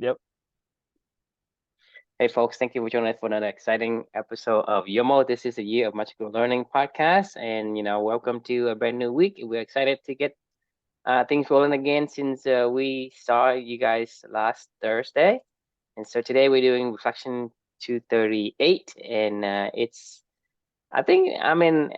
Yep. Hey folks, thank you for joining us for another exciting episode of Yoml. This is a Year of Magical Learning podcast, and welcome to a brand new week. We're excited to get things rolling again since we saw you guys last Thursday, and so today we're doing reflection 238, and I mean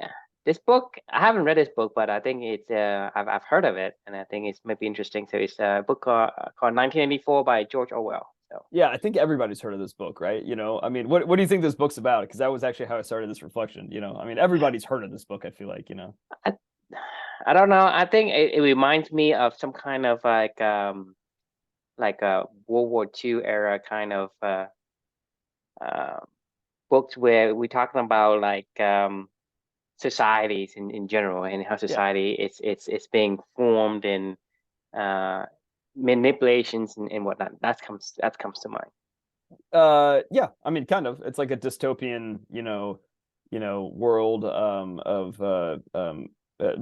this book. I haven't read this book, but I think I've heard of it, and I think it's maybe interesting. So it's a book called 1984 by George Orwell. So. Yeah, I think everybody's heard of this book, right? I mean, what do you think this book's about? Because that was actually how I started this reflection. I mean, everybody's heard of this book, I feel like. I, I don't know. I think it reminds me of some kind of like a World War II era kind of uh books where we're talking about like societies in general and how Yeah. society it's being formed and uh manipulations and whatnot. That comes to mind. Yeah, I mean, kind of. It's like a dystopian, world of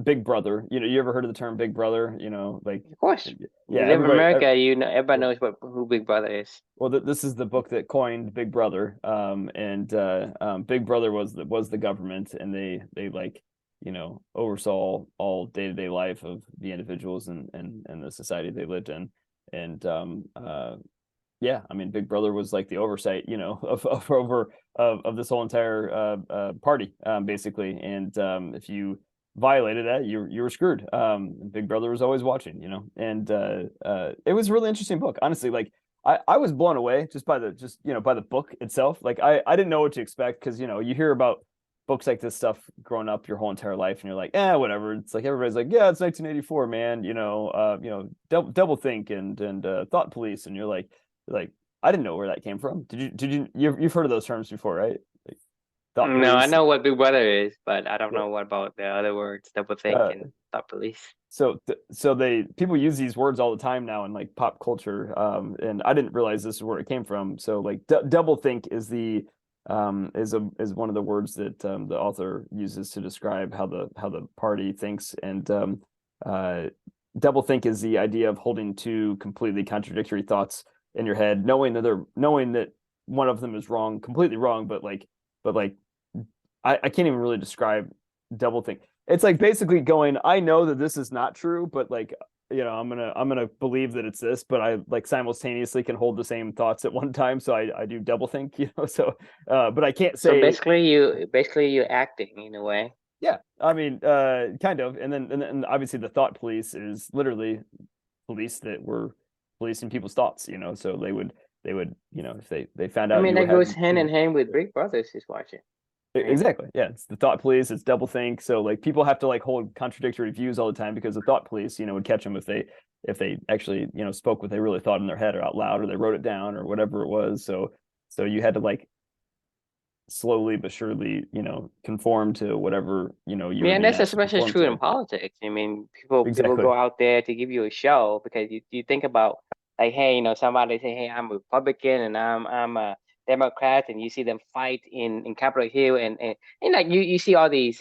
Big Brother. You ever heard of the term Big Brother? Like Of course. yeah, You live in everybody America, everybody knows who Big Brother is. well, this is the book that coined Big Brother. And Big Brother was the government, and they like oversaw all day-to-day life of the individuals and the society they lived in. And yeah, I mean, Big Brother was like the oversight, of this whole entire party, basically. And if you violated that, you were screwed. Big Brother was always watching. And it was a really interesting book, honestly. Like I was blown away just by the book itself. Like I didn't know what to expect because you hear about books like this stuff growing up your whole entire life, and you're like, whatever. It's like everybody's like, yeah, it's 1984, man. Double think and thought police, and you're like, I didn't know where that came from. You've heard of those terms before, right? Like, thought No, I police. know what Big Brother is, but I don't Yeah. know what about the other words, doublethink Uh, and thought police. so they people use these words all the time now in like pop culture, and I didn't realize this is where it came from. So like double think is one of the words that the author uses to describe how the party thinks, and uh, double think is the idea of holding two completely contradictory thoughts in your head, knowing that one of them is wrong, completely wrong, but like I can't even really describe double think. It's like basically going, I know that this is not true, but like I'm gonna believe that it's this, but I like simultaneously can hold the same thoughts at one time, so I do double think, so but I can't So say. basically you're acting in a way. Yeah, I mean, kind of. And then obviously the thought police is literally police that were policing people's thoughts, so they would if they found I out mean you were that goes having, hand in hand with Big Brothers is watching, right? exactly. Yeah, it's the thought police, it's double think. So like people have to like hold contradictory views all the time because the thought police, would catch them if they actually, spoke what they really thought in their head or out loud, or they wrote it down or whatever it was. So you had to like slowly but surely, conform to whatever, you were Yeah, and being that's asked to especially conform true in to. politics. I mean, people Exactly. go out there to give you a show because you think about like, hey, somebody say, hey, I'm a Republican and I'm a Democrat, and you see them fight in Capitol Hill, and like you see all these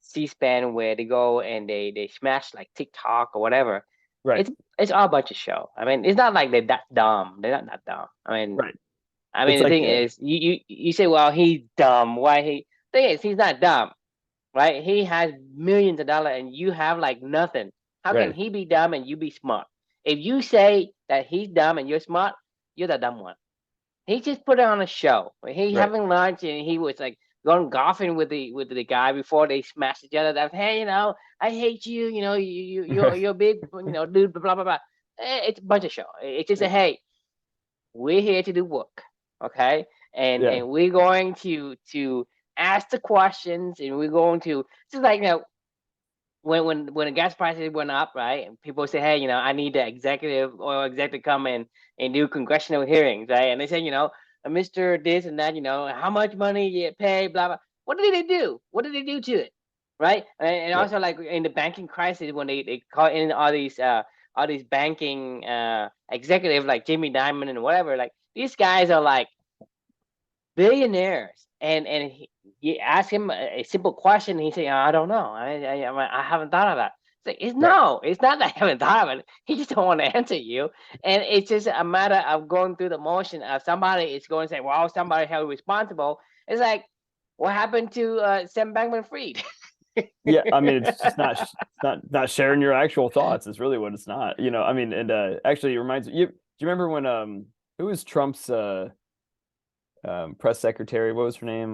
C-SPAN where they go and they smash like TikTok or whatever. Right. It's all a bunch of show. I mean, it's not like they're that dumb. They're not that dumb. Right. I It's mean, the like thing is, you say, well, he's dumb. Why he? Thing is, he's not dumb, right? He has millions of dollars and you have like nothing. How can right. he be dumb and you be smart? If you say that he's dumb and you're smart, you're the dumb one. He just put it on a show. He Right. having lunch and he was like going golfing with the guy before they smashed each other. That, hey, I hate you. You're big. Dude. Blah blah blah. It's a bunch of show. It's just a hey, we're here to do work, okay? And Yeah. and we're going to ask the questions, and we're going to just like when the gas prices went up, right? And people say, hey, I need the oil executive come in and do congressional hearings, right? And they say, Mr. This and that, how much money you pay, blah blah. What did they do? What did they do to it, right? And Yeah. also like in the banking crisis when they call in all these banking executives like Jimmy Dimon and whatever, like these guys are like billionaires, and you ask him a simple question, and he say, I don't know, I haven't thought of that. Right. It's not that I haven't thought of it. He just don't want to answer you. And it's just a matter of going through the motion of somebody is going to say, well, somebody held responsible. It's like, what happened to Sam Bankman-Fried? Yeah, I mean, it's just not sharing your actual thoughts. Is really what it's not. I mean, and actually, it reminds you. Do you remember when who was Trump's press secretary? What was her name?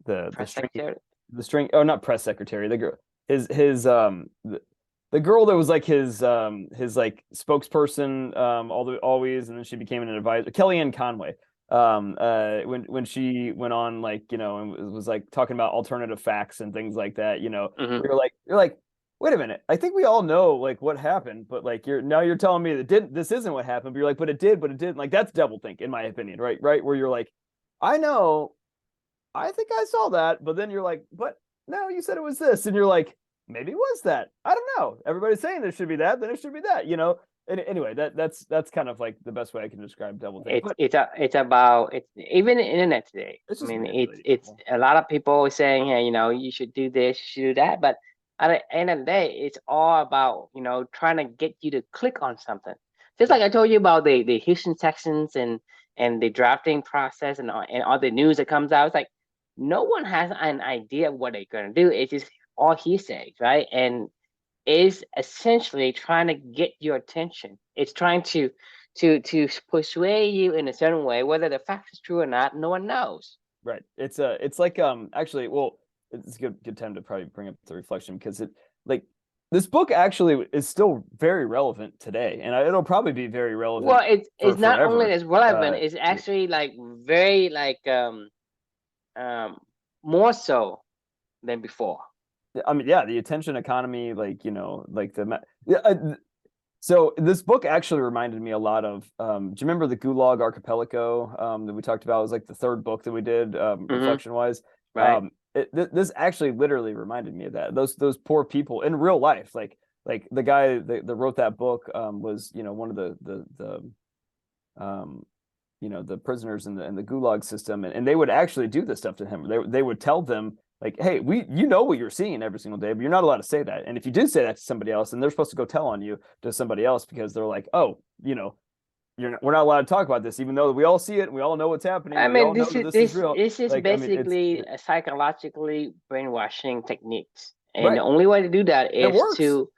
The Press string secretary. the string. Oh, not press secretary. The girl. His the girl that was like his like spokesperson always, and then she became an advisor. Kellyanne Conway. When she went on, like, and was like talking about alternative facts and things like that, Mm-hmm. you're like, wait a minute, I think we all know like what happened, but like you're telling me that this isn't what happened, but you're like, but it didn't. Like, that's doublethink in my opinion, right, where you're like, I know, I think I saw that, but then you're like, but no, you said it was this, and you're like, maybe it was that. I don't know. Everybody's saying there should be that, then it should be that. And anyway, that's kind of like the best way I can describe doublethink. But It's about it's even the internet today. it's I just mean, manipulating it's people. a lot of people saying, hey, you should do this, you should do that, but at the end of the day, it's all about trying to get you to click on something. Just like Right. I told you about the Houston Texans and the drafting process and all the news that comes out. It's like no one has an idea of what they're gonna do. It's just all he says, right? And is essentially trying to get your attention. It's trying to persuade you in a certain way, whether the fact is true or not. No one knows. Right. It's like actually, well, it's a good time to probably bring up the reflection, because like this book actually is still very relevant today, and it'll probably be very relevant Well, it's for not only forever. as relevant, Uh, it's actually like very like um more so than before. I mean, yeah, the attention economy, like, like yeah. So this book actually reminded me a lot of. Do you remember the Gulag Archipelago that we talked about? It was like the third book that we did, Mm-hmm. reflection wise. Right. This actually literally reminded me of that. Those poor people in real life, like the guy that wrote that book, was, one of the prisoners in the Gulag system, and they would actually do this stuff to him. They would tell them, like, hey, you know what you're seeing every single day, but you're not allowed to say that. And if you do say that to somebody else, then they're supposed to go tell on you to somebody else, because they're like, oh, we're not allowed to talk about this, even though we all see it and we all know what's happening I and we mean, all know that this is real. this is Like, I mean, basically a psychologically brainwashing techniques, and the right. only way to do that It is works. to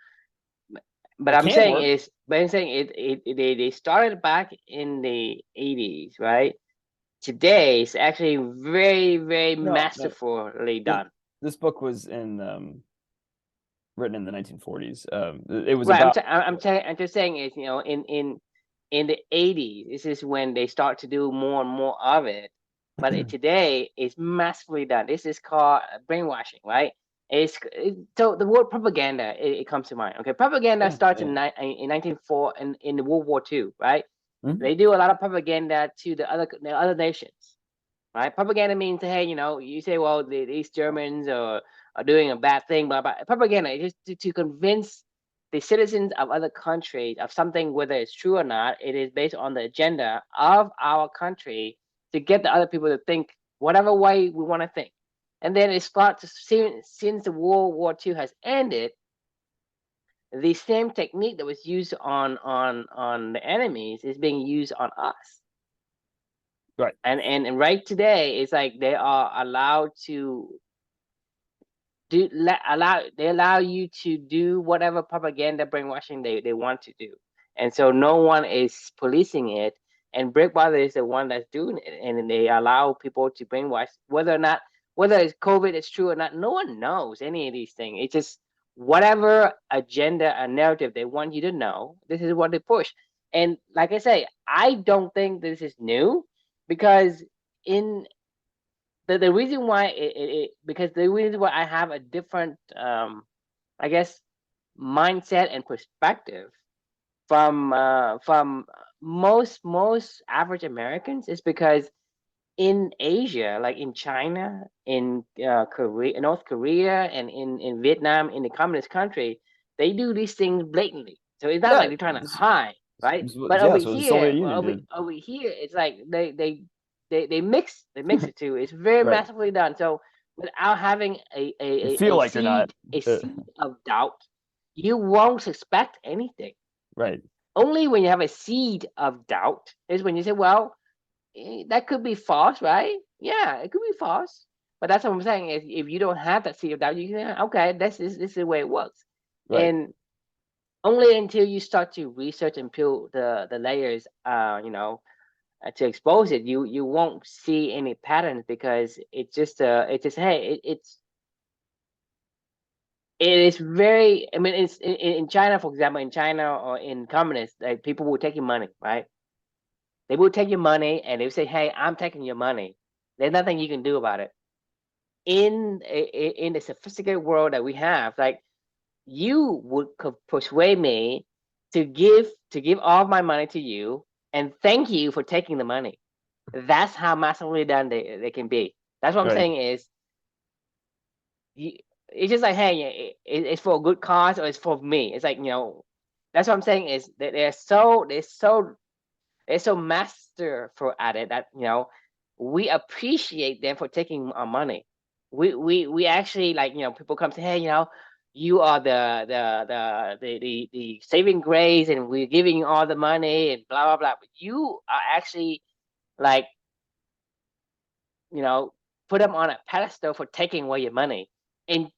but It I'm can saying work. is, but I'm saying they started back in the 80s, right? Today it's actually very, very No, masterfully this, done. this book was written in the 1940s. It was Right. about. I'm just saying is, in the 80s, this is when they start to do more and more of it. But today it's massively done. This is called brainwashing, right? So the word propaganda, it comes to mind. Okay, propaganda Yeah, starts yeah. in 1904 in the World War II, right? Mhm. They do a lot of propaganda to the other nations, right? Propaganda means, hey, you say, well, these Germans are doing a bad thing, blah blah. Propaganda is just to convince the citizens of other countries of something, whether it's true or not. It is based on the agenda of our country to get the other people to think whatever way we want to think. And then it starts to, since the World War II has ended, the same technique that was used on the enemies is being used on us. Right. And right today, it's like they are allowed to they allow you to do whatever propaganda brainwashing they want to do, and so no one is policing it. And Breakwater is the one that's doing it, and they allow people to brainwash whether it's COVID is true or not. No one knows any of these things. It's just whatever agenda and narrative they want you to know. This is what they push. And like I say, I don't think this is new, because in the reason why because the reason why I have a different I guess mindset and perspective from most average Americans is because in Asia, like in China, in Korea, North Korea, and in Vietnam, in the communist country, they do these things blatantly. So it's not like Yeah. they're trying to hide, right? But Yeah, that's what the Soviet Union did. over here, it's like they mix it too. It's very Right. massively done. So without having You feel like you're not. a seed of doubt, you won't suspect anything. Right. Only when you have a seed of doubt is when you say, well, that could be false, right? Yeah, it could be false. But that's what I'm saying is if you don't have that seed of doubt, you can say, okay, this is the way it works. Right. And only until you start to research and peel the layers, to expose it, you won't see any patterns because it's just hey, it is very. I mean, it's in China, for example, in China or in communists, like people will take your money, right? They will take your money and they will say, "Hey, I'm taking your money." There's nothing you can do about it. In the sophisticated world that we have, like you would persuade me to give all my money to you and thank you for taking the money. That's how massively done they can be. That's what I'm Right. saying is you, it's just like, hey, it's for a good cause or it's for me. It's like, that's what I'm saying is that they're so masterful at it that we appreciate them for taking our money. We actually, like, people come say, hey, you are the saving grace and we're giving you all the money and blah blah blah. But you are actually like, you know, put them on a pedestal for taking away your money. In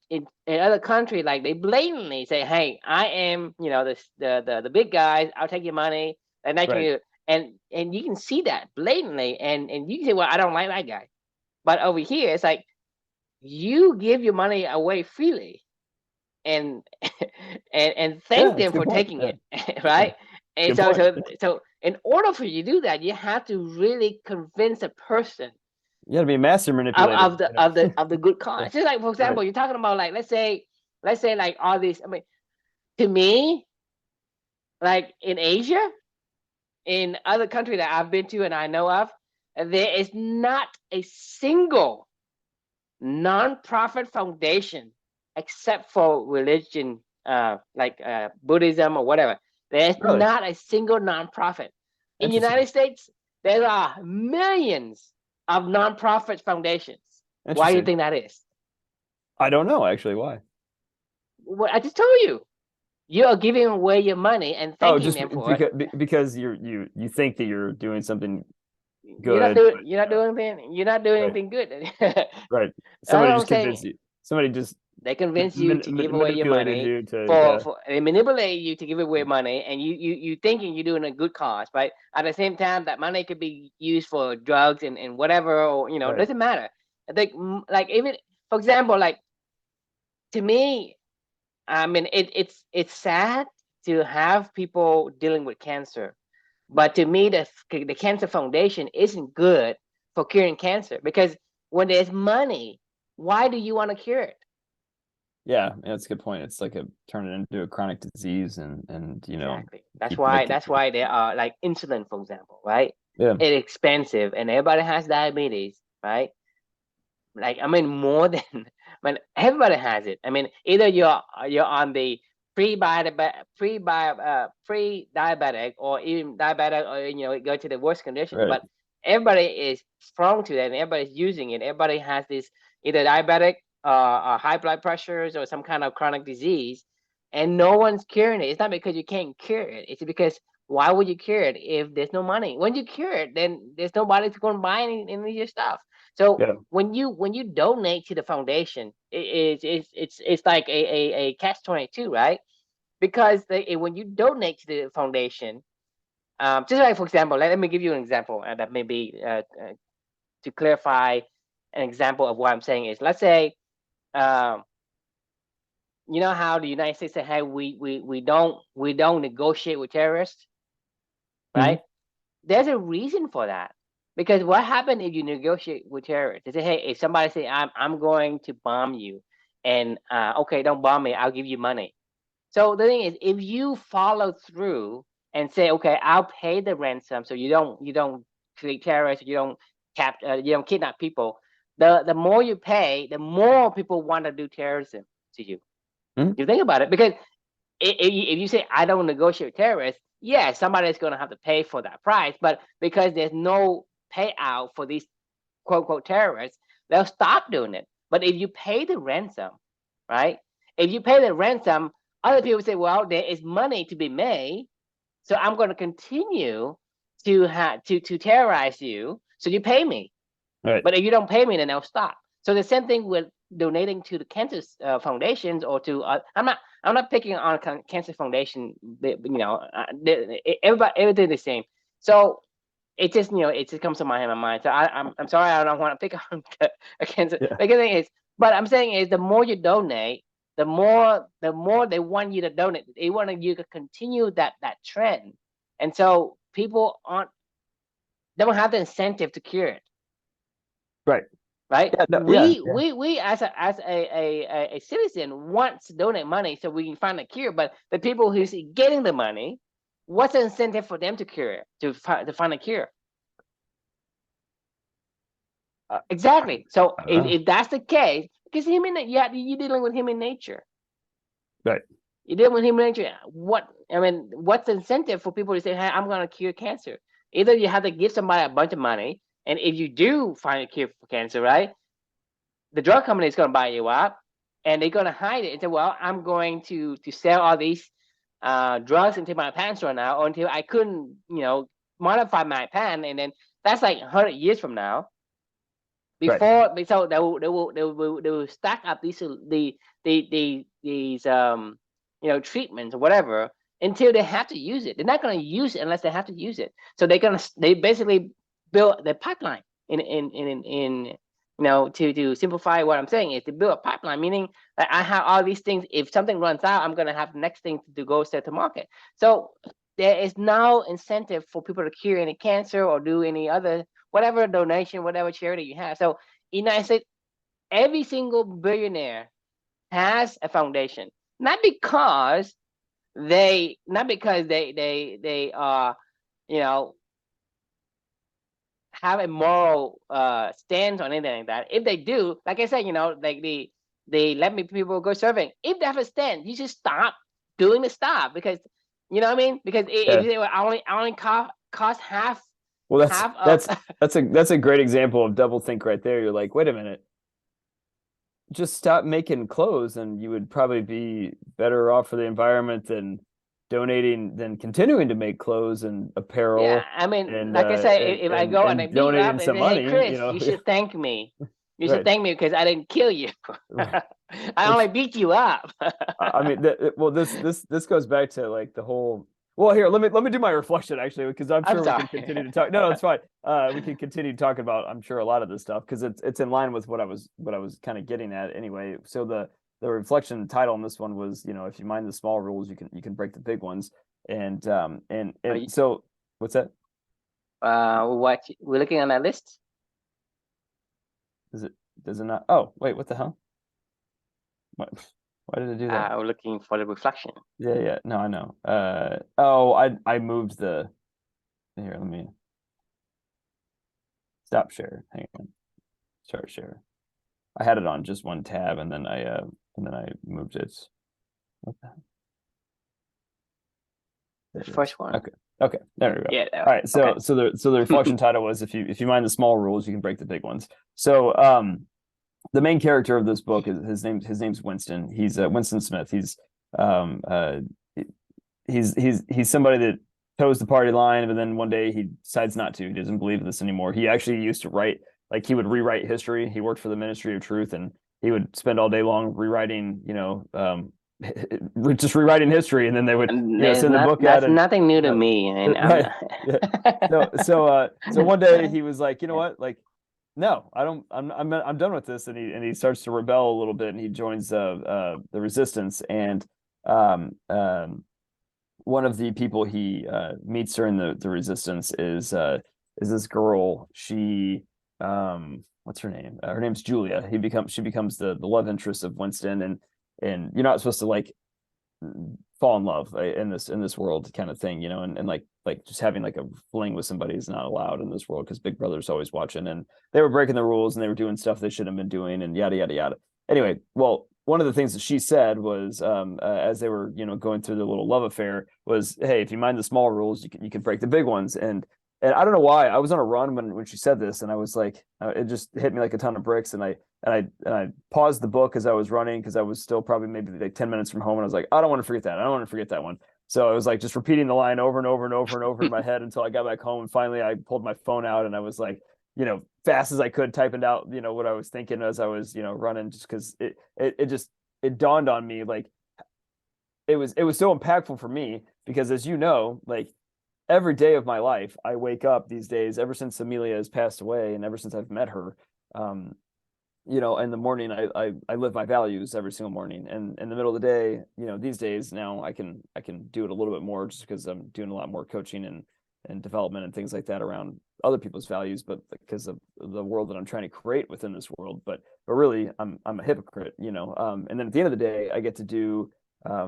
other countries, like they blatantly say, "Hey, I am, the big guys. I'll take your money, and I Right. can." And you can see that blatantly, and you can say, "Well, I don't like that guy." But over here, it's like you give your money away freely, and and Yeah, thank that's them a good for point. taking Yeah. it, Yeah. right? And Good so, point. in order for you to do that, you have to really convince a person You got to be a master manipulator. of the good Yeah. cause. Just like, for Right. example, you're talking about, like, let's say like all these. I mean, to me, like in Asia, in other countries that I've been to and I know of, there is not a single non-profit foundation except for religion, like Buddhism or whatever. There's Really not a single non-profit. In the interesting. United States, there are millions of non-profit foundations. Why do you Interesting. think that is? I don't know actually why. What I just told you. You are giving away your money and Oh, thanking just them for it. because you think that you're doing something You're not good, doing but you're not doing anything. You're not doing right, anything good. That's right. what Somebody I'm just saying. convinced you. Somebody just They convince you to give away your manipulated money you to yeah. for they manipulate you to give away money, and you thinking you're doing a good cause, right? At the same time, that money could be used for drugs and whatever, or it Right. doesn't matter. I think, like, even for example, like, to me, I mean, it's sad to have people dealing with cancer, but to me, the Cancer Foundation isn't good for curing cancer because when there's money, why do you want to cure it? Yeah, that's a good point. It's like a turn it into a chronic disease and Exactly. That's keep make why it. that's why there are, like, insulin, for example, right? Yeah. It's expensive, and everybody has diabetes, right? Like, I mean, more than I mean, everybody has it. I mean, either you're on the pre diabetic or even diabetic, or go to the worst condition. Right. But everybody is prone to that, and everybody's using it. Everybody has this either diabetic, or high blood pressures, or some kind of chronic disease, and no one's curing it. It's not because you can't cure it. It's because why would you cure it if there's no money? When you cure it, then there's nobody to go and buy any of your stuff. So Yeah. when you donate to the foundation, it's like a catch 22, right? Because when you donate to the foundation, just like, for example, let me give you an example, that may be to clarify an example of what I'm saying is, let's say, um, you know how the United States say, hey, we don't negotiate with terrorists, Mhm. right? There's a reason for that. Because what happens if you negotiate with terrorists? They say, hey, if somebody say, I'm going to bomb you, and okay, don't bomb me, I'll give you money. So the thing is, if you follow through and say, okay, I'll pay the ransom, so you don't create terrorists, you don't kidnap people. The more you pay, the more people want to do terrorism to you. Mhm. You think about it, because if you say, I don't negotiate with terrorists, yeah, somebody's going to have to pay for that price. But because there's no payout for these quote unquote terrorists, they'll stop doing it. But if you pay the ransom, right? If you pay the ransom, other people say, well, there is money to be made, so I'm going to continue to terrorize you, so you pay me. Right. But if you don't pay me, then I'll stop. So the same thing with donating to the cancer foundations or to I'm not picking on cancer foundation. Everything the same. So it just it just comes to my mind. So I'm sorry, I don't want to pick on cancer. Yeah. The thing is, but I'm saying is the more you donate, the more they want you to donate. They want you to continue that trend, and so people they don't have the incentive to cure it. Right. Right. Yeah. No, We as a citizen want to donate money so we can find a cure. But the people who's getting the money, what's the incentive for them to cure it, to find a cure? Exactly. So if that's the case, because you're dealing with human nature. Right. You're dealing with human nature. What's the incentive for people to say, hey, I'm going to cure cancer? Either you have to give somebody a bunch of money, and if you do find a cure for cancer, right, the drug company is going to buy you up, and they're going to hide it and say, well, I'm going to sell all these drugs until my patents run out, or until I couldn't, modify my patent, and then that's like 100 years from now. Before, right. So they will stack up these treatments or whatever until they have to use it. They're not going to use it unless they have to use it. So they basically build the pipeline to simplify what I'm saying is to build a pipeline, meaning that I have all these things. If something runs out, I'm going to have the next thing to go set to market. So there is no incentive for people to cure any cancer or do any other, whatever donation, whatever charity you have. So United States, every single billionaire has a foundation, not because they are, have a moral stance on anything like that. If they do, like I said, like they let people go surfing. If they have a stand, you should stop doing the stuff, because you know what I mean. Because if you say, well, I only cost half. Well, that's a great example of doublethink right there. You're like, wait a minute, just stop making clothes, and you would probably be better off for the environment than continuing to make clothes and apparel. Yeah, I mean, and, like I said, if I go and I beat you up and say, hey, Chris, you should thank me. You should thank me because I didn't kill you. I only beat you up. I mean, this goes back to like the whole. Well, here, let me do my reflection actually, because I'm sure we can continue to talk. No, it's fine. We can continue talking about, I'm sure, a lot of this stuff because it's in line with what I was kind of getting at anyway. So the reflection title on this one was, if you mind the small rules, you can break the big ones. And so what's that? What we're looking on that list? Does it not? Oh, wait, what the hell? What? Why did it do that? We're looking for the reflection. Yeah. No, I know. I moved the. Here, let me stop share. Hang on. Start share. I had it on just one tab, and then I moved it. What the? The first one. Okay. There we go. Yeah. All right. So the reflection title was if you mind the small rules, you can break the big ones. So the main character of this book is his name's Winston. He's Winston Smith. He's somebody that toes the party line, but then one day he decides not to. He doesn't believe in this anymore. He actually used to write, like he would rewrite history. He worked for the Ministry of Truth, and he would spend all day long rewriting, just rewriting history, and then they would send the book out. That's nothing new to me. Right. So one day he was like, you know what, like, no, I'm done with this, and he starts to rebel a little bit, and he joins the resistance. And one of the people he meets during the resistance is this girl. She what's her name? Her name's Julia. She becomes the love interest of Winston, and you're not supposed to like fall in love in this world kind of thing, and like just having like a fling with somebody is not allowed in this world because Big Brother's always watching, and they were breaking the rules and they were doing stuff they shouldn't have been doing, and yada yada yada. Anyway, well, one of the things that she said was, as they were going through the little love affair, was, hey, if you mind the small rules, you can break the big ones. And I don't know why I was on a run when she said this, and I was like, it just hit me like a ton of bricks, and I I paused the book as I was running because I was still probably maybe like 10 minutes from home, and I was like, I don't want to forget that. I don't want to forget that one. So I was like just repeating the line over and over and over and over in my head until I got back home. And finally I pulled my phone out and I was like, fast as I could typing out, what I was thinking as I was, running, just because it dawned on me, like it was so impactful for me because, as you know, like every day of my life, I wake up these days, ever since Amelia has passed away and ever since I've met her, um, in the morning, I live my values every single morning. And in the middle of the day, these days now I can do it a little bit more just because I'm doing a lot more coaching and development and things like that around other people's values, but because of the world that I'm trying to create within this world. But really I'm a hypocrite, and then at the end of the day, I get to do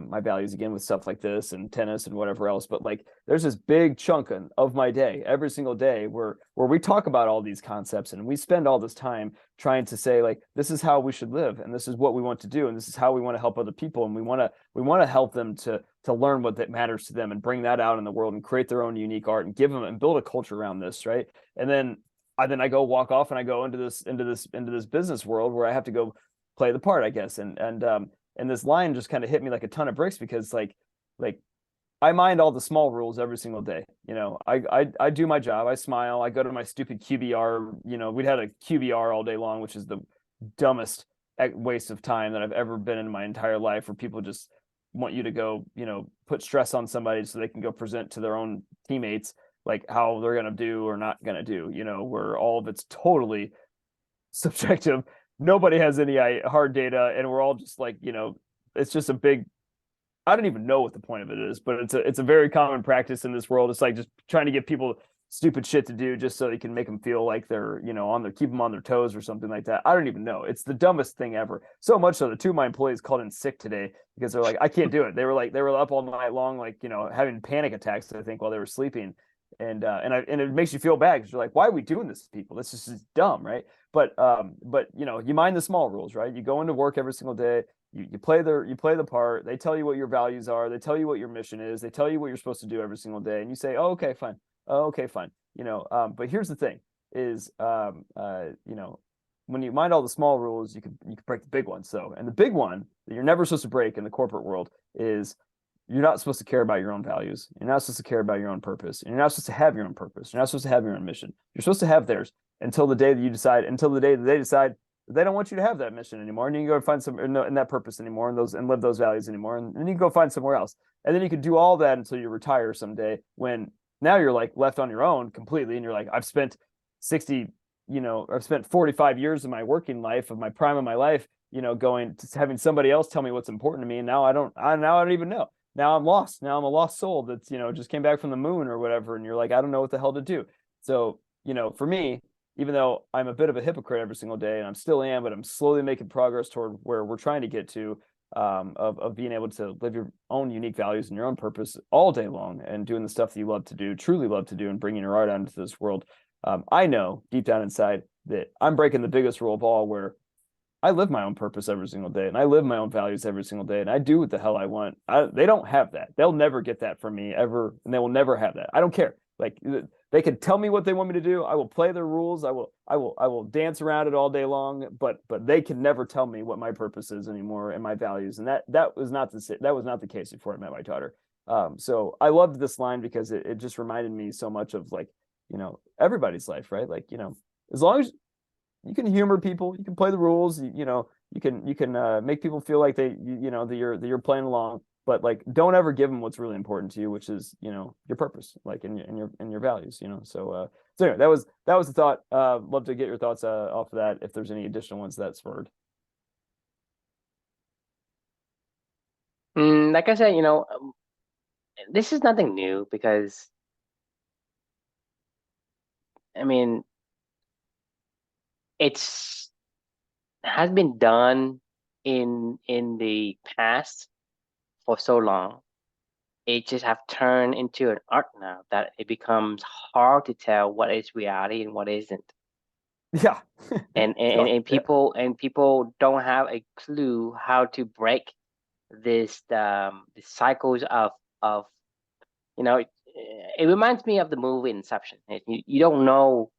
my values again with stuff like this and tennis and whatever else. But like, there's this big chunk of my day every single day where we talk about all these concepts and we spend all this time trying to say, like, this is how we should live and this is what we want to do and this is how we want to help other people, and we want to help them to learn what that matters to them and bring that out in the world and create their own unique art and give them and build a culture around this, right? And then I go walk off and I go into this business world where I have to go play the part, I guess. And this line just kind of hit me like a ton of bricks because like I mind all the small rules every single day. I do my job. I smile. I go to my stupid QBR. We'd had a QBR all day long, which is the dumbest waste of time that I've ever been in my entire life, where people just want you to go, put stress on somebody so they can go present to their own teammates like how they're gonna do or not gonna do. Where all of it's totally subjective. Nobody has any hard data, and we're all just like, it's just a big. I don't even know what the point of it is, but it's a very common practice in this world. It's like just trying to give people stupid shit to do just so you can make them feel like they're, keep them on their toes or something like that. I don't even know. It's the dumbest thing ever. So much so that two of my employees called in sick today because they're like, I can't do it. They were up all night long, like, having panic attacks, I think, while they were sleeping. And it makes you feel bad because you're like, why are we doing this to people? This is just dumb, right? But you mind the small rules, right? You go into work every single day. You play the part. They tell you what your values are. They tell you what your mission is. They tell you what you're supposed to do every single day, and you say, "Oh, okay, fine. Oh, okay, fine." But here's the thing: is when you mind all the small rules, you can break the big ones. And the big one that you're never supposed to break in the corporate world is you're not supposed to care about your own values. You're not supposed to care about your own purpose. You're not supposed to have your own purpose. You're not supposed to have your own mission. You're supposed to have theirs until the day that they decide they don't want you to have that mission anymore, and you can go find some and that purpose anymore, and live those values anymore, and then you can go find somewhere else, and then you can do all that until you retire someday, when now you're like left on your own completely, and you're like, I've spent 60, I've spent 45 years of my working life, of my prime of my life, going to having somebody else tell me what's important to me, and now I don't even know. Now I'm lost. Now I'm a lost soul that's just came back from the moon or whatever, and you're like, I don't know what the hell to do. So for me, even though I'm a bit of a hypocrite every single day, and I'm still am, but I'm slowly making progress toward where we're trying to get to, of being able to live your own unique values and your own purpose all day long, and doing the stuff that you love to do, truly love to do, and bringing your art out into this world. I know deep down inside that I'm breaking the biggest rule of all, where I live my own purpose every single day, and I live my own values every single day, and I do what the hell I want. They don't have that. They'll never get that from me ever, and they will never have that. I don't care. Like, they can tell me what they want me to do. I will play their rules. I will dance around it all day long. But they can never tell me what my purpose is anymore and my values. And that was not the case before I met my daughter. So I loved this line because it just reminded me so much of, like, everybody's life, right? Like, as long as you can humor people, you can play the rules, you can make people feel like that you're playing along. But, like, don't ever give them what's really important to you, which is, your purpose, like, in your values, So anyway, that was the thought. Love to get your thoughts off of that, if there's any additional ones that spurred. Like I said, this is nothing new because, I mean, it's has been done in the past for so long. It just have turned into an art now that it becomes hard to tell what is reality and what isn't. Yeah. And Yeah. people don't have a clue how to break this the cycles of it reminds me of the movie Inception. You don't know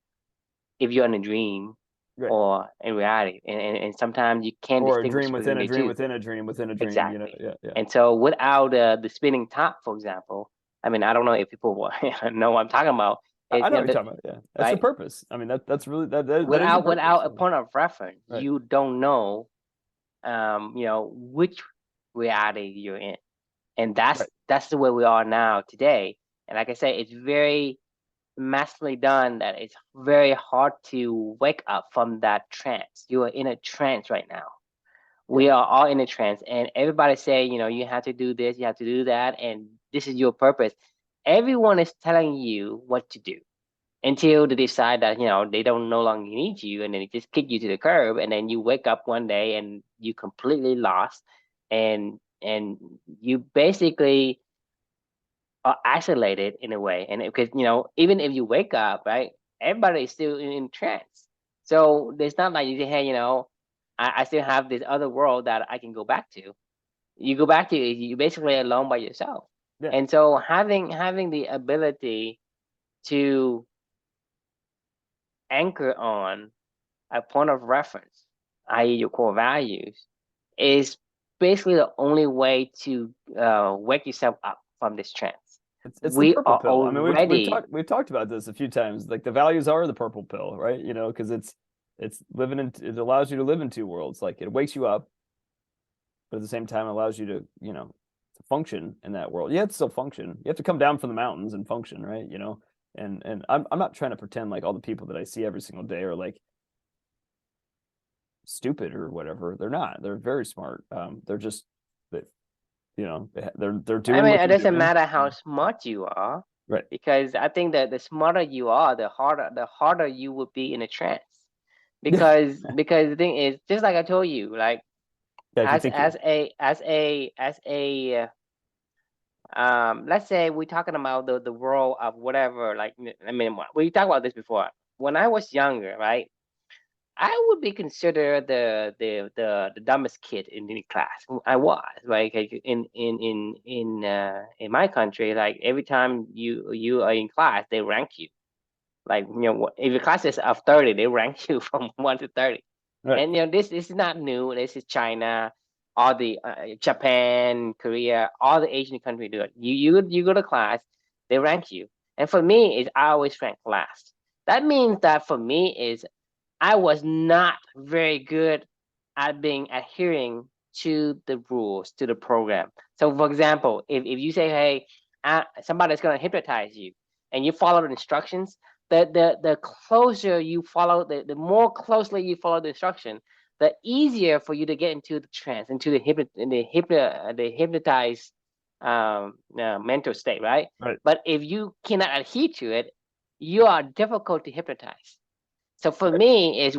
if you're in a dream Right. or in reality. And sometimes you can't Or a distinguish dream between within a the dream two. within a dream within a dream, you know. Exactly. Yeah, yeah. And so without the spinning top, for example, I mean, I don't know if people know what I'm talking about. Is I know what you're talking about. Yeah. That's the right? purpose. I mean, that's really that is the purpose. Without a point of reference, Right. you don't know, which reality you're in, and Right. that's the way we are now today. And like I say, it's very massively done that it's very hard to wake up from that trance. You are in a trance right now. Yeah. We are all in a trance, and everybody say, you have to do this, you have to do that, and this is your purpose. Everyone is telling you what to do until they decide that they don't no longer need you, and then they just kick you to the curb, and then you wake up one day and you completely lost, and you basically are isolated in a way. And because even if you wake up, right, everybody is still in trance. So there's not like you say, hey, I still have this other world that I can go back to. You go back to, you basically alone by yourself. Yeah. And so having the ability to anchor on a point of reference, i.e., your core values, is basically the only way to wake yourself up from this trance. It's the We purple are pill. I mean, already, we've talked about this a few times. Like the values are the purple pill, right? You know, because it's living in it allows you to live in two worlds. Like it wakes you up, but at the same time allows you to, to function in that world. You have to still function. You have to come down from the mountains and function, right? You know, and I'm not trying to pretend like all the people that I see every single day are like stupid or whatever. They're not. They're very smart. They're just that they're I doing mean, what it they're doesn't doing. matter how smart you are, Right. because I think that the smarter you are, the harder you would be in a trance. Yeah. Because the thing is, just like I told you, like Yeah. If you as think you as a as a as a let's say we're talking about the world of whatever. Like, I mean, we talked about this before. When I was younger, right, I would be considered the dumbest kid in the class. I was, right? Like, in my country, like every time you are in class, they rank you. Like, if your class is of 30, they rank you from 1 to 30. right. And this is not new. This is China, all the Japan, Korea, all the Asian countries do it. You go to class, they rank you. And for me, is I always rank last. That means that for me is I was not very good at being adhering to the rules, to the program. So, for example, if you say, hey, somebody's going to hypnotize you, and you follow the instructions, the closer you follow, the more closely you follow the instruction, the easier for you to get into the trance, into the hypnotized mental state, right? Right. But if you cannot adhere to it, you are difficult to hypnotize. So for Right. me, is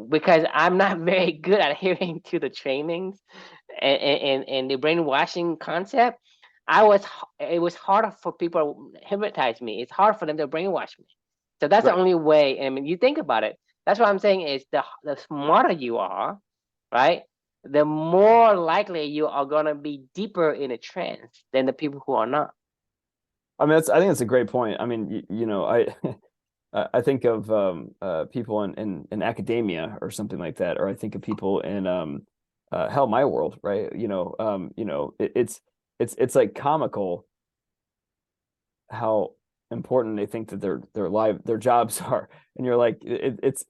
because I'm not very good at adhering to the trainings and the brainwashing concept. It was harder for people to hypnotize me. It's hard for them to brainwash me. So that's the Right. only way. I mean, you think about it. That's what I'm saying is the smarter you are, right? The more likely you are gonna be deeper in a trance than the people who are not. I mean, I think that's a great point. I mean, I I think of people in academia or something like that, or I think of people in hell, my world, right? It's like comical how important they think that their jobs are, and you're like it's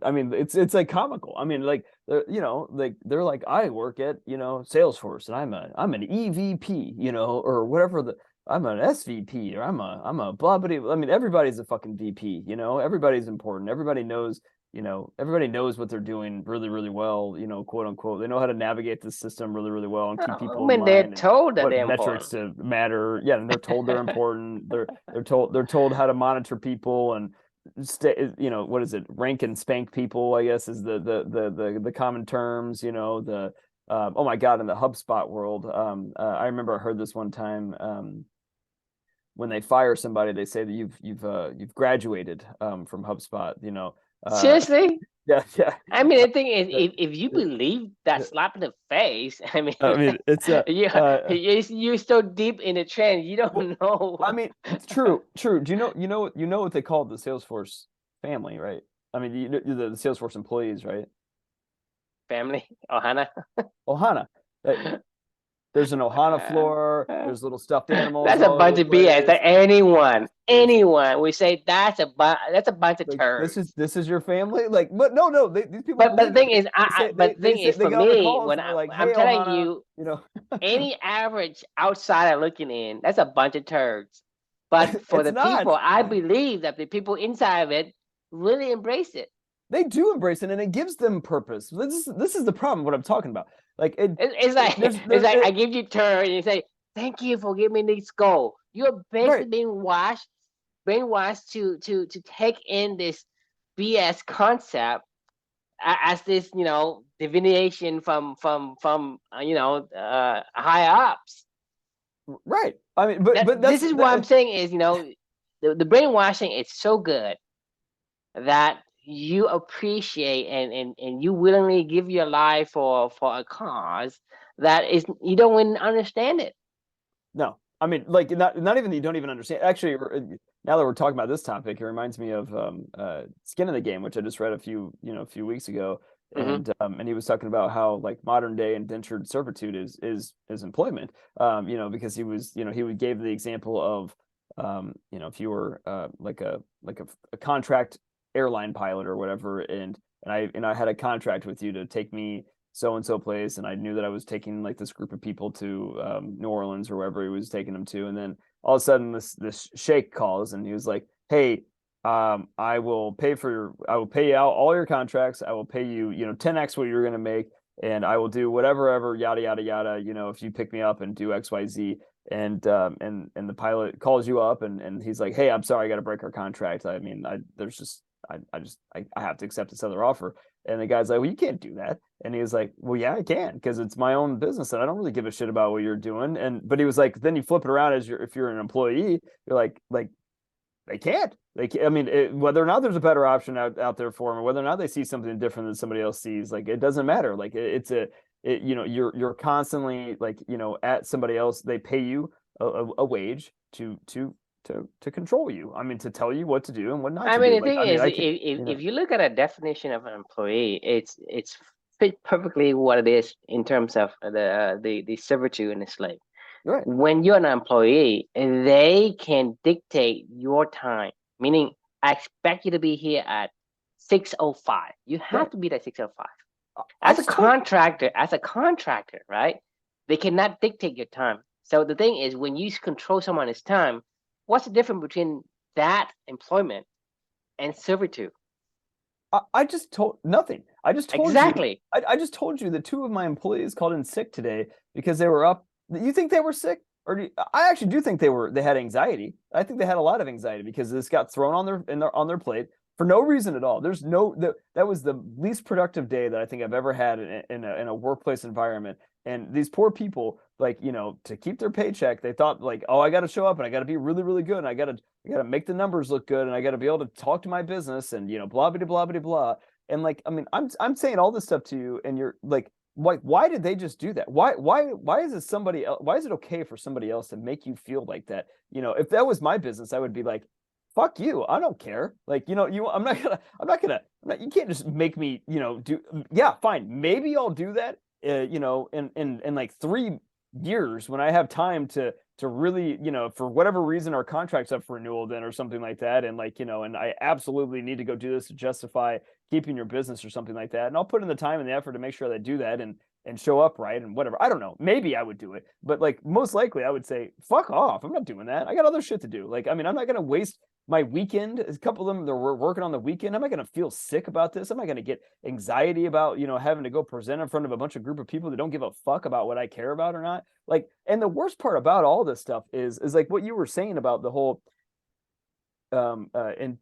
I mean it's like comical. I mean, like they're like, I work at Salesforce and I'm an EVP, or whatever, I'm an SVP, or I'm a blah blah. I mean, everybody's a fucking VP, everybody's important. Everybody knows what they're doing really, really well, quote unquote. They know how to navigate the system really, really well and keep I people in mean, they're line and told that what they're metrics important. to matter. Yeah, and they're told they're important. They're told how to monitor people and stay, what is it? Rank and spank people, I guess, is the common terms, the oh my God, in the HubSpot world. I remember I heard this one time. When they fire somebody, they say that you've graduated from HubSpot. Uh, Seriously? yeah, yeah. I mean, the thing is, Uh, if you believe that slap in the face, I mean, I mean, it's you're so deep in the trend, you well, don't know. I mean, it's true, true. Do you know what they call the Salesforce family, right? I mean, you're the Salesforce employees, right? Family, Ohana. Ohana. There's an Ohana floor. There's little stuffed animals That's a all over bunch the of BS. place. That anyone, There's anyone we say that's a bunch of like turds. this is your family. Like, but no, these people But believe the it. thing is, They the thing say is, they for get on the me, calls when and they're like, I'm "Hey, telling Ohana," you, you know. any average outsider looking in, that's a bunch of turds. But for It's the not. people, I believe that the people inside of it really embrace it. They do embrace it, and it gives them purpose. This is the problem. What I'm talking about, like It's like it's there's like I give you turd and you say, "Thank you for giving me this goal." You're basically right, being brainwashed to take in this BS concept as this, divination from higher ups. right. I mean, but That that's this is what I'm that. saying is, the brainwashing is so good that you appreciate and you willingly give your life for a cause that is you don't even understand it. No, I mean, like not even you don't even understand. Actually, now that we're talking about this topic, it reminds me of Skin in the Game, which I just read a few weeks ago, Mm-hmm. and he was talking about how like modern day indentured servitude is employment. Because he was he would gave the example of if you were like a contract airline pilot or whatever, and I had a contract with you to take me so and so place, and I knew that I was taking like this group of people to New Orleans or wherever he was taking them to, and then all of a sudden this sheikh calls and he was like, "Hey, I will I will pay out all your contracts. I will pay you 10x what you're gonna make, and I will do whatever ever yada yada yada. If you pick me up and do X Y Z." And the pilot calls you up and he's like, "Hey, I'm sorry, I got to break our contract. I mean, I have to accept this other offer." And the guy's like, "Well, you can't do that." And he was like, "Well, yeah, I can because it's my own business and I don't really give a shit about what you're doing." But he was like, then you flip it around if you're an employee, you're like they can't. I mean, whether or not there's a better option out there for them, or whether or not they see something different than somebody else sees, like it doesn't matter. Like you're constantly like at somebody else. They pay you a wage to control you. I mean, to tell you what to do and what not I to mean, do. the Like, thing I mean, is, I can, you if know, you look at a definition of an employee, it's fit perfectly what it is in terms of the servitude and the slave. you're right. When you're an employee, they can dictate your time. Meaning, I expect you to be here at 6:05. You have Right. to be there at 6:05. I just told As a contractor, right? They cannot dictate your time. So the thing is, when you control someone's time, what's the difference between that employment and servitude? I just told nothing. Exactly. I just told you that two of my employees called in sick today because they were up. You think they were sick? I actually do think they had anxiety. I think they had a lot of anxiety because this got thrown on their plate for no reason at all. There's no that was the least productive day that I think I've ever had in a workplace environment. And these poor people, like, to keep their paycheck, they thought like, oh, I got to show up and I got to be really, really good. And I got to make the numbers look good and I got to be able to talk to my business and, blah, blah, blah, blah, blah. And like, I mean, I'm saying all this stuff to you and you're like, why did they just do that? Why is it somebody else? Why is it okay for somebody else to make you feel like that? If that was my business, I would be like, fuck you. I don't care. Like, you can't just make me, yeah, fine. Maybe I'll do that, in like 3 years when I have time to really, for whatever reason, our contract's up for renewal then or something like that. And like, and I absolutely need to go do this to justify keeping your business or something like that. And I'll put in the time and the effort to make sure that I do that and show up right and whatever. I don't know. Maybe I would do it, but like most likely I would say, fuck off. I'm not doing that. I got other shit to do. Like, I mean, I'm not going to waste my weekend. A couple of them, they're working on the weekend. Am I going to feel sick about this? Am I going to get anxiety about, having to go present in front of a bunch of group of people that don't give a fuck about what I care about or not? Like, and the worst part about all this stuff is like what you were saying about the whole, and,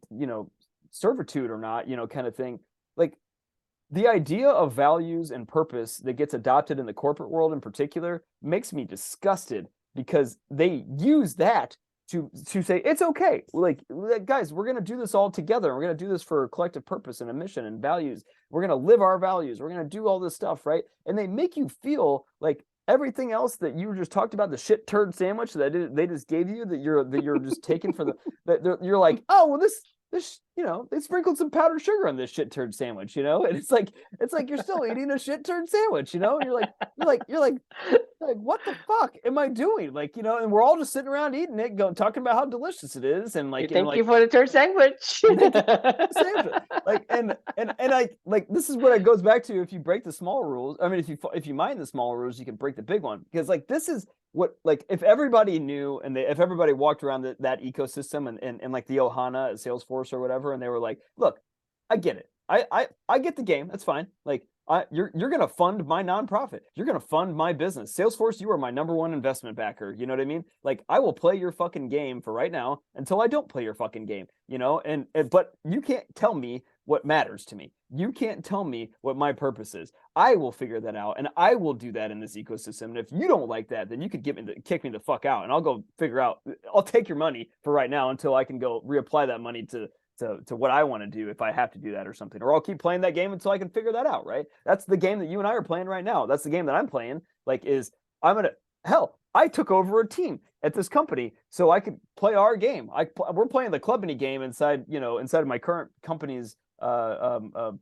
servitude or not, kind of thing. Like, the idea of values and purpose that gets adopted in the corporate world in particular makes me disgusted because they use that to say it's okay. Like guys, we're gonna do this all together. We're gonna do this for a collective purpose and a mission and values. We're gonna live our values. We're gonna do all this stuff, right? And they make you feel like everything else that you just talked about, the shit turd sandwich that they just gave you, that you're just taking for the that you're like, oh well, you know, they sprinkled some powdered sugar on this shit turd sandwich, you know, and it's like you're still eating a shit turd sandwich, you know, and you're like, what the fuck am I doing? Like, you know, and we're all just sitting around eating it, talking about how delicious it is, and like, Thank you for the turd sandwich. sandwich. Like, and I like, this is what it goes back to. If you break the small rules, I mean, if you mind the small rules, you can break the big one, because like, this is what, like, if everybody knew, and if everybody walked around that ecosystem, and like the Ohana at Salesforce or whatever, and they were like, look, I get it. I get the game. That's fine. Like, you're gonna fund my nonprofit. You're gonna fund my business. Salesforce, you are my number one investment backer. You know what I mean? Like, I will play your fucking game for right now until I don't play your fucking game. You know, and but you can't tell me what matters to me. You can't tell me what my purpose is. I will figure that out, and I will do that in this ecosystem. And if you don't like that, then you could kick me the fuck out, and I'll go figure out. I'll take your money for right now until I can go reapply that money to what I want to do, if I have to do that or something. Or I'll keep playing that game until I can figure that out, right? That's the game that you and I are playing right now. That's the game that I'm playing. Like, I took over a team at this company so I could play our game. We're playing the club mini game inside of my current company's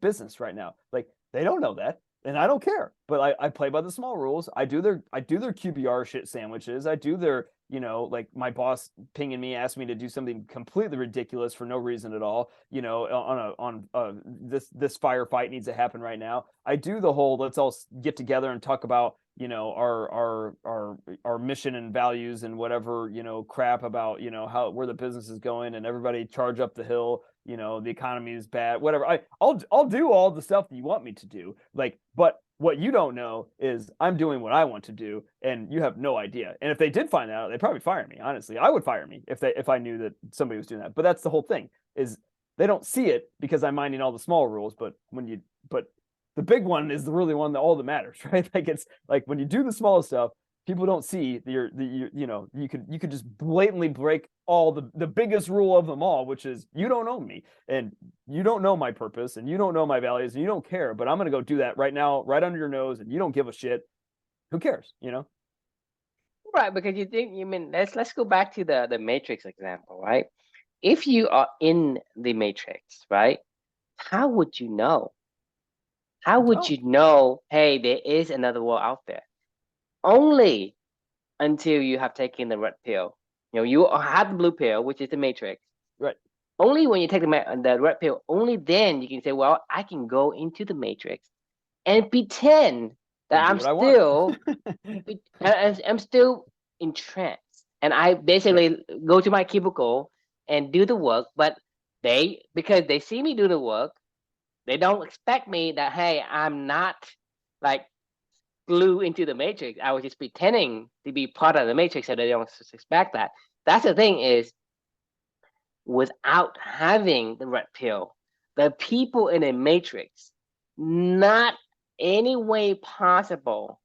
business right now. Like, they don't know that, and I don't care. But I play by the small rules. I do their QBR shit sandwiches. I do their, you know, like, my boss pinging me, asked me to do something completely ridiculous for no reason at all, you know, on this firefight needs to happen right now. I do the whole, let's all get together and talk about, you know, our mission and values and whatever, you know, crap about, you know, where the business is going, and everybody charge up the hill, you know, the economy is bad, whatever. I'll do all the stuff that you want me to do, like, but what you don't know is I'm doing what I want to do, and you have no idea. And if they did find out, they'd probably fire me. Honestly, I would fire me if I knew that somebody was doing that. But that's the whole thing, is they don't see it because I'm minding all the small rules. But the big one is the really one that all that matters, right? Like, it's like, when you do the small stuff, people don't see you know, you could just blatantly break all the biggest rule of them all, which is, you don't own me, and you don't know my purpose, and you don't know my values, and you don't care, but I'm going to go do that right now, right under your nose, and you don't give a shit. Who cares, you know? Right, because you mean, let's go back to the Matrix example, right? If you are in the Matrix, right, how would you know? How would you know, hey, there is another world out there? Only until you have taken the red pill. You know, you have the blue pill, which is the Matrix. Right. Only when you take the red pill, only then you can say, well, I can go into the Matrix and pretend that I'm still in trance, and I basically go to my cubicle and do the work. But because they see me do the work, they don't expect me that, hey, I'm not like glued into the Matrix. I was just pretending to be part of the Matrix, so they don't expect that. That's the thing, is without having the red pill, the people in a Matrix, not any way possible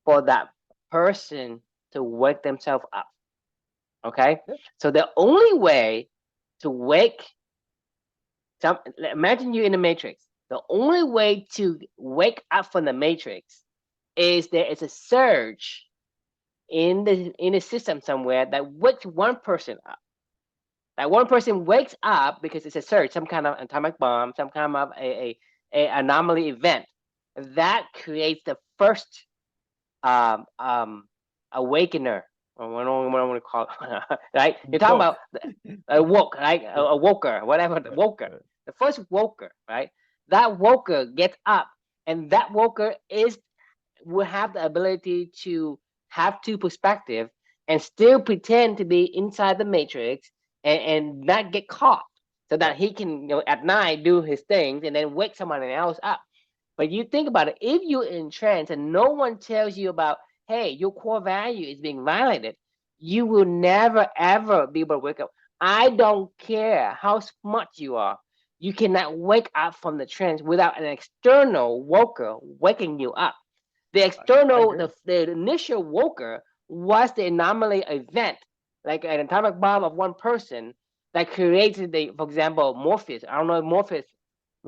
for that person to wake themselves up. Okay? Yeah. So the only way to imagine you in the Matrix. The only way to wake up from the Matrix is there is a surge in the system somewhere that wakes one person up. That one person wakes up because it's a surge, some kind of atomic bomb, some kind of a anomaly event that creates the first awakener. What I want to call it, right? You're talking about a woke, right? A woker, whatever, the woker. The first woker, right? That woker gets up, and that woker will have the ability to have two perspectives and still pretend to be inside the Matrix and not get caught, so that he can, you know, at night do his things and then wake somebody else up. But you think about it, if you're in trance and no one tells you about, hey, your core value is being violated, you will never ever be able to wake up. I don't care how smart you are. You cannot wake up from the trance without an external woker waking you up. The external, the initial woker was the anomaly event, like an atomic bomb of one person that created for example, Morpheus. I don't know if Morpheus.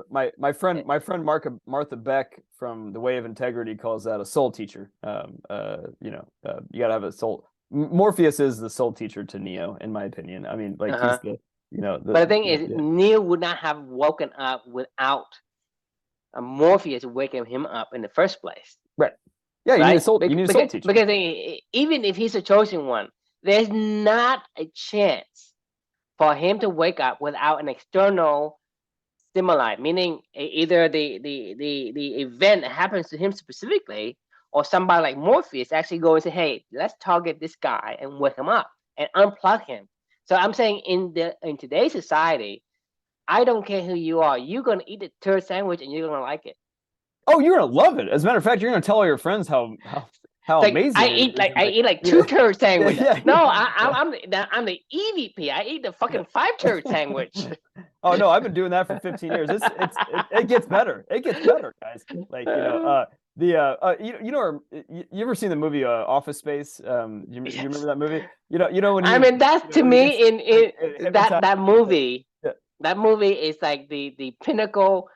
My friend Martha Beck from The Way of Integrity calls that a soul teacher. You gotta have a soul. Morpheus is the soul teacher to Neo, in my opinion. I mean, like, you know, But the thing is, Neo would not have woken up without Morpheus waking him up in the first place. right. Yeah, you need a Right? soul. You need a soul teacher. Because even if he's a chosen one, there's not a chance for him to wake up without an external stimuli, meaning either the event happens to him specifically, or somebody like Morpheus actually go and say, "Hey, let's target this guy and wake him up and unplug him." So I'm saying in today's society, I don't care who you are, you're gonna eat the turd sandwich and you're gonna like it. Oh, you're gonna love it. As a matter of fact, you're gonna tell all your friends how Like amazing I it eat is. like I eat like two turd sandwiches. Yeah, No, I'm the EVP. I eat the fucking 5 turd sandwich. Oh no, I've been doing that for 15 years. It gets better. It gets better, guys. Like you know you ever seen the movie Office Space? You remember that movie? You know when he I mean, that's to me in hypnotized. that movie. Yeah. That movie is like the pinnacle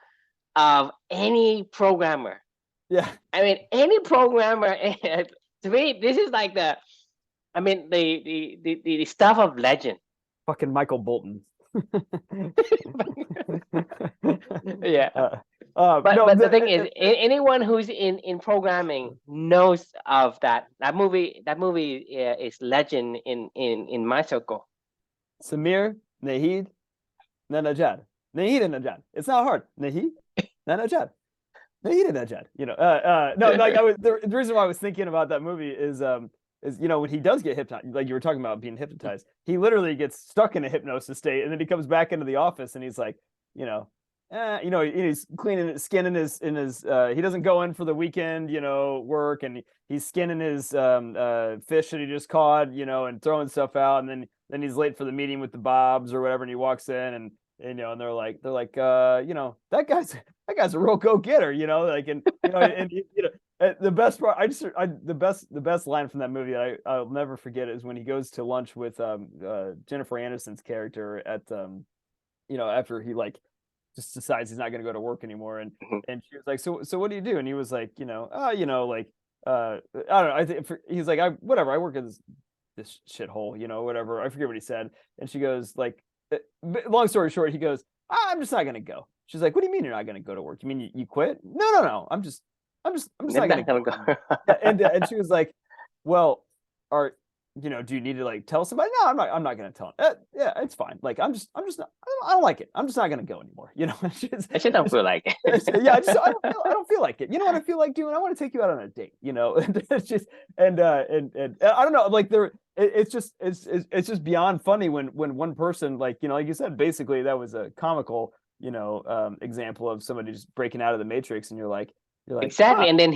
of any programmer. Yeah. I mean, any programmer. To me, this is like the stuff of legend. Fucking Michael Bolton. Yeah. But no, the thing is, anyone who's in programming knows of that. That movie is legend in my circle. Samir, Nahid, Nanajad. Nahid and Najad. It's not hard. Nahid, Nanajad. Nahid and Najad. No, like the reason why I was thinking about that movie is when he does get hypnotized, like you were talking about being hypnotized, he literally gets stuck in a hypnosis state, and then he comes back into the office and he's like, he's cleaning skin in his he doesn't go in for the weekend, work, and he's skinning his fish that he just caught, and throwing stuff out, and then he's late for the meeting with the Bobs or whatever, and he walks in and they're like that guy's a real go-getter, the best part, the best line from that movie I'll never forget is when he goes to lunch with Jennifer Aniston's character at after he just decides he's not going to go to work anymore, and she was like, so what do you do? And he was like, I don't know, I think he's like, I work in this shithole, whatever, I forget what he said, and she goes like, long story short, he goes, I'm just not going to go. She's like, what do you mean you're not going to go to work? You mean you quit? No, I'm just not going to go. And she was like, well, do you need to tell somebody? No, I'm not going to tell him. Yeah, it's fine. Like, I'm just not, I don't like it. I'm just not going to go anymore. I just don't feel like it. Yeah, I don't feel like it. You know what I feel like doing? I want to take you out on a date, it's just, and I don't know, like it's just beyond funny when one person, like you said, basically that was a comical, example of somebody just breaking out of the matrix, and you're like exactly, and then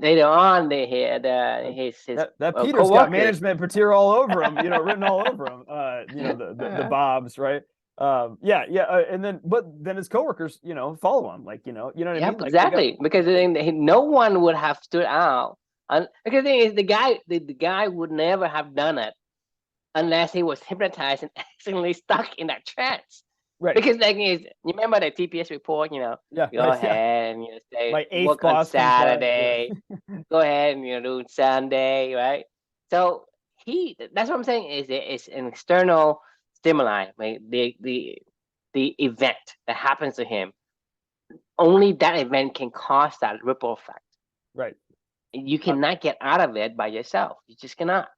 later on they had his that Peter's got management material all over him, written all over him. The Bobs, right? And then his coworkers, follow him, you know what I mean? Exactly, because no one would have stood out, because the thing is, the guy would never have done it unless he was hypnotized and accidentally stuck in that trance. Right. Because you remember the TPS report, go ahead and say work on Saturday, go ahead and do Sunday, right? So that's what I'm saying, is it's an external stimuli, right? The event that happens to him, only that event can cause that ripple effect. Right. You cannot get out of it by yourself. You just cannot.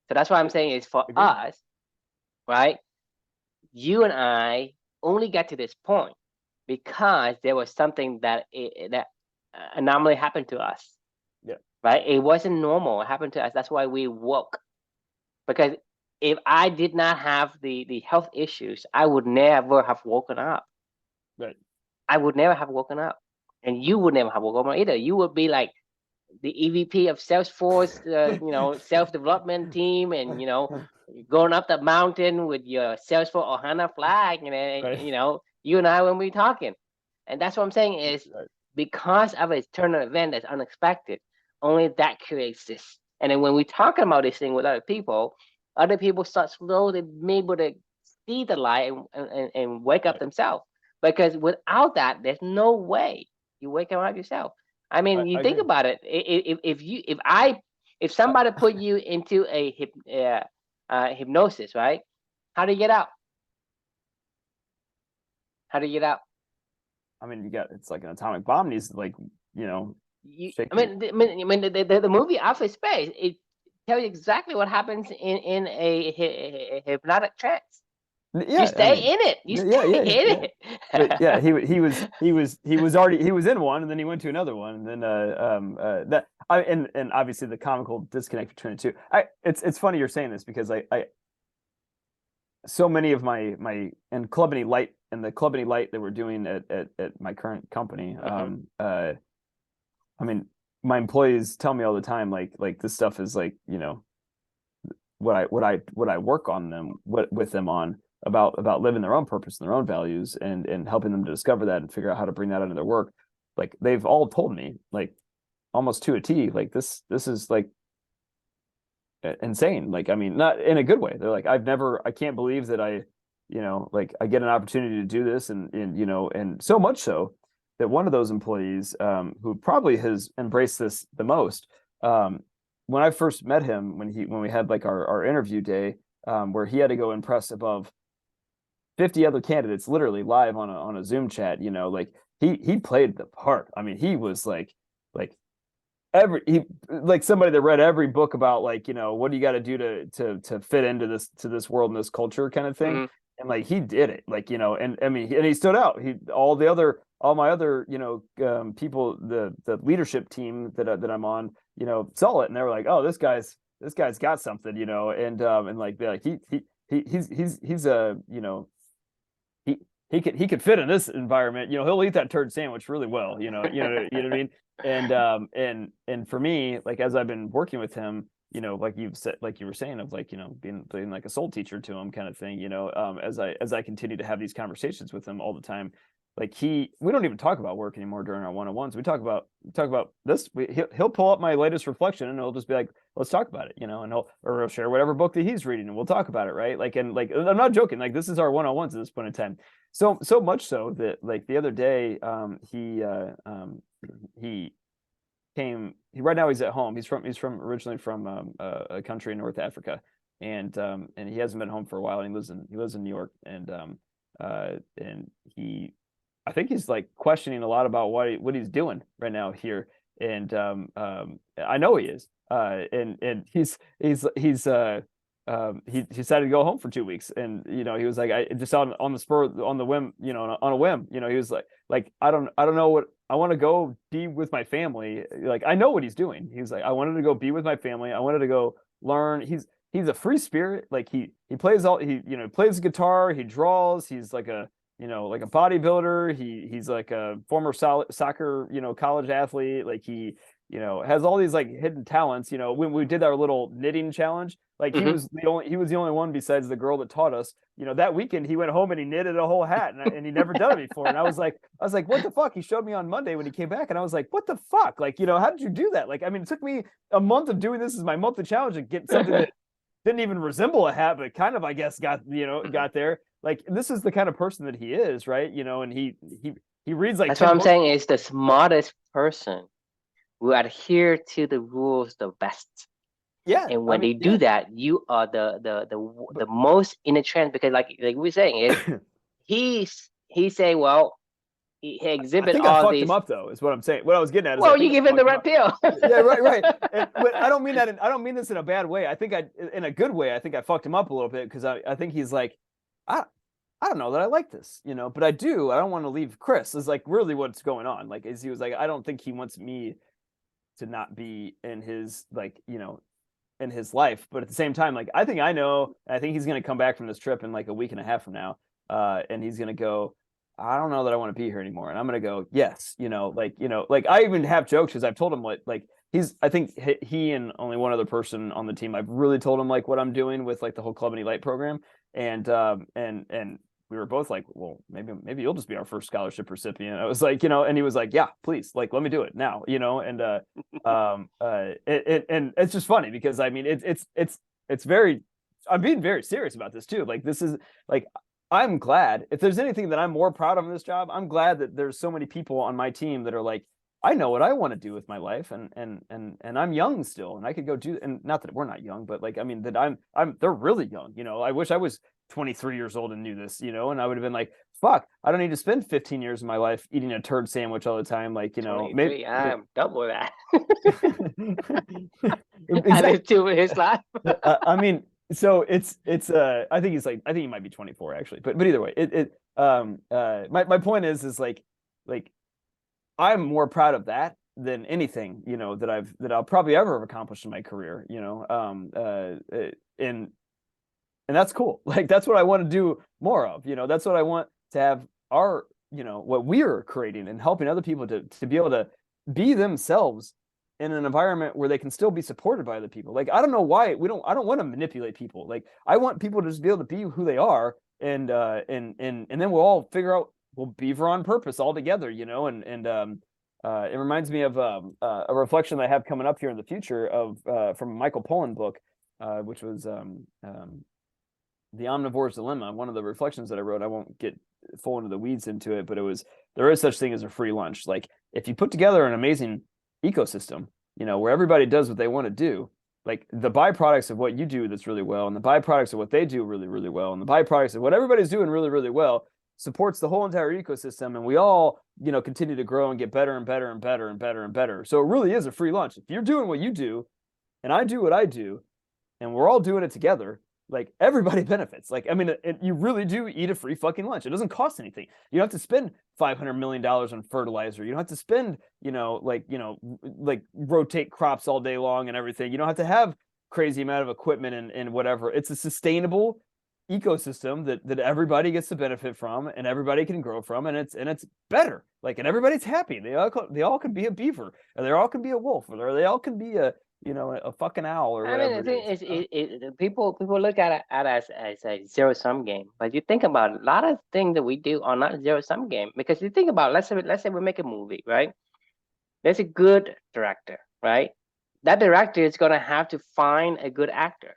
So that's why I'm saying is for us, right? You and I only got to this point because there was something that anomaly happened to us. Yeah. Right. It wasn't normal. It happened to us. That's why we woke. Because if I did not have the health issues, I would never have woken up. Right. I would never have woken up, and you would never have woken up either. You would be like the EVP of Salesforce, self-development team, and going up the mountain with your Salesforce Ohana flag, you and I when we talking, and that's what I'm saying is because of an external event that's unexpected, only that creates this. And then when we talk about this thing with other people start slowly able to see the light and wake up themselves, because without that, there's no way you wake up yourself. I mean, you think about it. If somebody put you into a hypnosis, right? How do you get out? How do you get out? I mean, it's like an atomic bomb needs to, like, you know, shake I your. mean, the movie Office Space, it tells you exactly what happens in a hypnotic trance. You Yeah, I stay mean, in it. You yeah, stay yeah, in yeah. But yeah, it. he was in one, and then he went to another one, and then that I and obviously the comical disconnect between the two. It's funny you're saying this because I so many of my and Club Any Light and the Club Any Light that we're doing at my current company, Mhm. I mean, my employees tell me all the time, like this stuff is like, what I work on them with them on about living their own purpose and their own values, and helping them to discover that and figure out how to bring that into their work. Like they've all told me, like almost to a T, like this is like insane. Like, I mean, not in a good way. They're like, I can't believe that like I get an opportunity to do this, and so much so that one of those employees, who probably has embraced this the most, when I first met him, when we had like our interview day, where he had to go impress above 50 other candidates, literally live on a Zoom chat, like he played the part. I mean, he was like he like somebody that read every book about, like, what do you got to do to fit into this world and this culture kind of thing. Mhm. And like he did it, like, and I mean, and he stood out. All my other, people, the leadership team that I'm on, saw it, and they were like, oh, this guy's got something, and like they're like he's a, he he could fit in this environment. He'll eat that turd sandwich really well. What I mean. And for me, like as I've been working with him, like you've said, like you were saying, of like, being like a soul teacher to him, kind of thing. As I continue to have these conversations with him all the time, like we don't even talk about work anymore during our one-on-ones. We talk about this. He'll pull up my latest reflection, and he'll just be like, let's talk about it, and he'll share whatever book that he's reading, and we'll talk about it, right? Like, and like, I'm not joking, like this is our one-on-ones at this point in time. So much so that, like, the other day, he right now he's at home. He's originally from, a country in North Africa, and he hasn't been home for a while. And he lives in New York, and he I think he's like questioning a lot about what he's doing right now here. And I know he is. And he decided to go home for 2 weeks. And he was like, I just on the spur, on the whim, on a whim, he was like, I don't know what I want to go be with my family. Like, I know what he's doing. He was like, I wanted to go be with my family. I wanted to go learn. He's a free spirit. Like, he plays guitar, he draws, he's like a bodybuilder. He's like a former soccer, college athlete. Like, he, has all these like hidden talents. When we did our little knitting challenge, like Mhm. he was the only one besides the girl that taught us. That weekend he went home and he knitted a whole hat, and he never done it before. And I was like, what the fuck? He showed me on Monday when he came back, and I was like, what the fuck? Like, how did you do that? Like, I mean, it took me a month of doing this as my monthly challenge to get something that didn't even resemble a hat, but kind of, I guess, got there. Like, this is the kind of person that he is, right? And he reads like That's what 10 I'm books. saying. Is the smartest person who adhere to the rules the best. Yeah, And I when mean, they do yeah. that, you are the But most in a trend, because like we were saying is he say, well, he I exhibit think I all fucked him these. up, though, is what I'm saying. What I was getting at is, I Well, you think I give him the fucked him red up. pill. Yeah, right, right. But I don't mean that. I don't mean this in a bad way. I think in a good way. I think I fucked him up a little bit, because I think he's like, I I don't know that I like this, but I do. I don't want to leave Chris. Is like really what's going on. Like, is he was like, I don't think he wants me to not be in his, like, in his life. But at the same time, like, I think I know. I think he's gonna come back from this trip in like a week and a half from now, and he's gonna go, I don't know that I want to be here anymore. And I'm gonna go, yes, like I even have jokes, because I've told him what, like, I think he and only one other person on the team, I've really told him like what I'm doing with like the whole Club Any Light program. And we were both like, well, maybe you'll just be our first scholarship recipient. I was like, and he was like, yeah, please, like, let me do it now, and and it's just funny, because I mean, it's very, I'm being very serious about this too. Like, this is like, I'm glad, if there's anything that I'm more proud of in this job, I'm glad that there's so many people on my team that are like, I know what I want to do with my life, and I'm young still, and I could go do, and not that we're not young, but like, I mean, that they're really young. I wish I was 23 years old and knew this, you know, and I would have been like, fuck, I don't need to spend 15 years of my life eating a turd sandwich all the time. Like, you know, maybe 23, I'm double that. I exactly. lived two in his life. I mean, so I think I think he might be 24 actually, but either way, my point is like I'm more proud of that than anything, you know, that I'll probably ever have accomplished in my career, you know, and that's cool. Like that's what I want to do more of, you know, that's what I want to have our, you know, what we're creating and helping other people to be able to be themselves in an environment where they can still be supported by other people. Like I don't know why I don't want to manipulate people. Like I want people to just be able to be who they are, and then we'll all figure out we'll beaver on purpose all together, you know, and it reminds me of a reflection that I have coming up here in the future of from a Michael Pollan book, which was The Omnivore's Dilemma. One of the reflections that I wrote, I won't get full into the weeds into it, but it was there is such thing as a free lunch. Like if you put together an amazing ecosystem, you know, where everybody does what they want to do, like the byproducts of what you do that's really well, and the byproducts of what they do really, really well, and the byproducts of what everybody's doing really, really well supports the whole entire ecosystem, and we all, you know, continue to grow and get better and better and better and better and better. So it really is a free lunch. If you're doing what you do, and I do what I do, and we're all doing it together, like everybody benefits. Like, I mean, you really do eat a free fucking lunch. It doesn't cost anything. You don't have to spend $500 million on fertilizer. You don't have to spend, you know, like rotate crops all day long and everything. You don't have to have crazy amount of equipment and whatever. It's a sustainable ecosystem that everybody gets to benefit from and everybody can grow from, and it's better. Like, and everybody's happy. They all can be a beaver, or they all can be a wolf, or they all can be a, you know, a fucking owl or I mean, whatever the thing it is, is. people look at it as a zero sum game, but you think about it, a lot of things that we do are not zero sum game, because you think about, let's say we make a movie, right? There's a good director, right? That director is gonna have to find a good actor,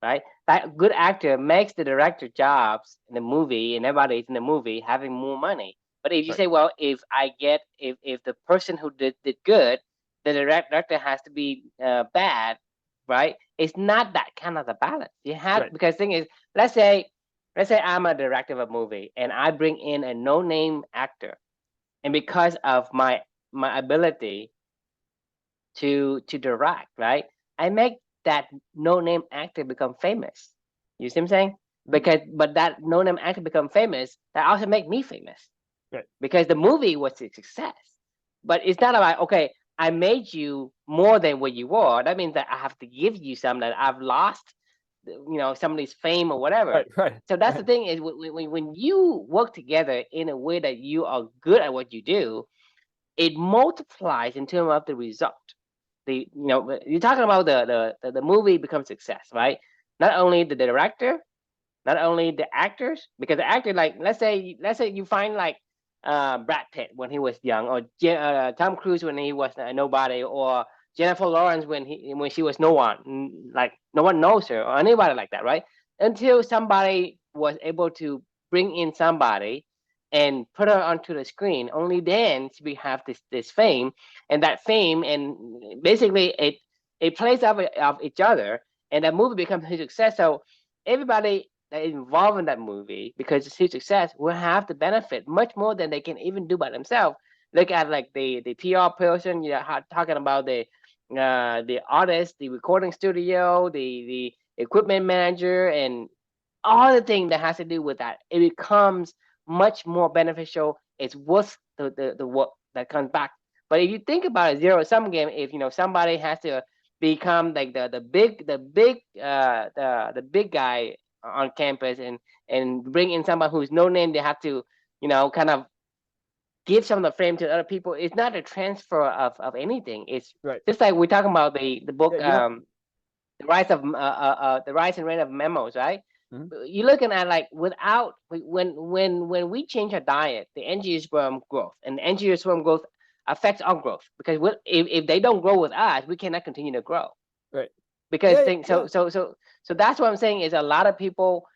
right? That good actor makes the director jobs in the movie, and everybody's in the movie having more money. But if you Right. say, well, if the person who did good, the director has to be bad, right? It's not that kind of a balance. You have, Right. because the thing is, let's say I'm a director of a movie and I bring in a no name actor, and because of my ability to direct, right? I make that no name actor become famous. You see what I'm saying? Mhm. Because but that no name actor become famous, that also make me famous Right. because the movie was a success. But it's not about, okay, I made you more than what you were. That means that I have to give you something that I've lost, somebody's fame or whatever. Right. Right. So that's the Right. thing is, when you work together in a way that you are good at what you do, it multiplies in terms of the result. You're talking about the movie becomes success, right? Not only the director, not only the actors, because the actor, like, let's say you find like Brad Pitt when he was young, or Tom Cruise when he was nobody, or Jennifer Lawrence when she was no one, like no one knows her, or anybody like that, right? Until somebody was able to bring in somebody and put her onto the screen, only then we have this fame, and that fame, and basically it plays off each other, and that movie becomes a success. So everybody that is involved in that movie, because it's huge success, will have to benefit much more than they can even do by themselves. Look at like the PR person, talking about the artist, the recording studio, the equipment manager, and all the thing that has to do with that. It becomes much more beneficial. It's worth the work that comes back. But if you think about a zero sum game, if somebody has to become like the big guy on campus, and bring in somebody who's no name, they have to kind of give some of the fame to other people. It's not a transfer of anything. It's Right. just like we're talking about the Yeah. book, You know. the rise and reign of memos, right? Mhm. You're looking at, like, without when we change our diet, the angiosperm growth, and the angiosperm growth affects our growth, because if they don't grow with us, we cannot continue to grow. Right. Because Yeah. thing Yeah. so that's what I'm saying is, a lot of people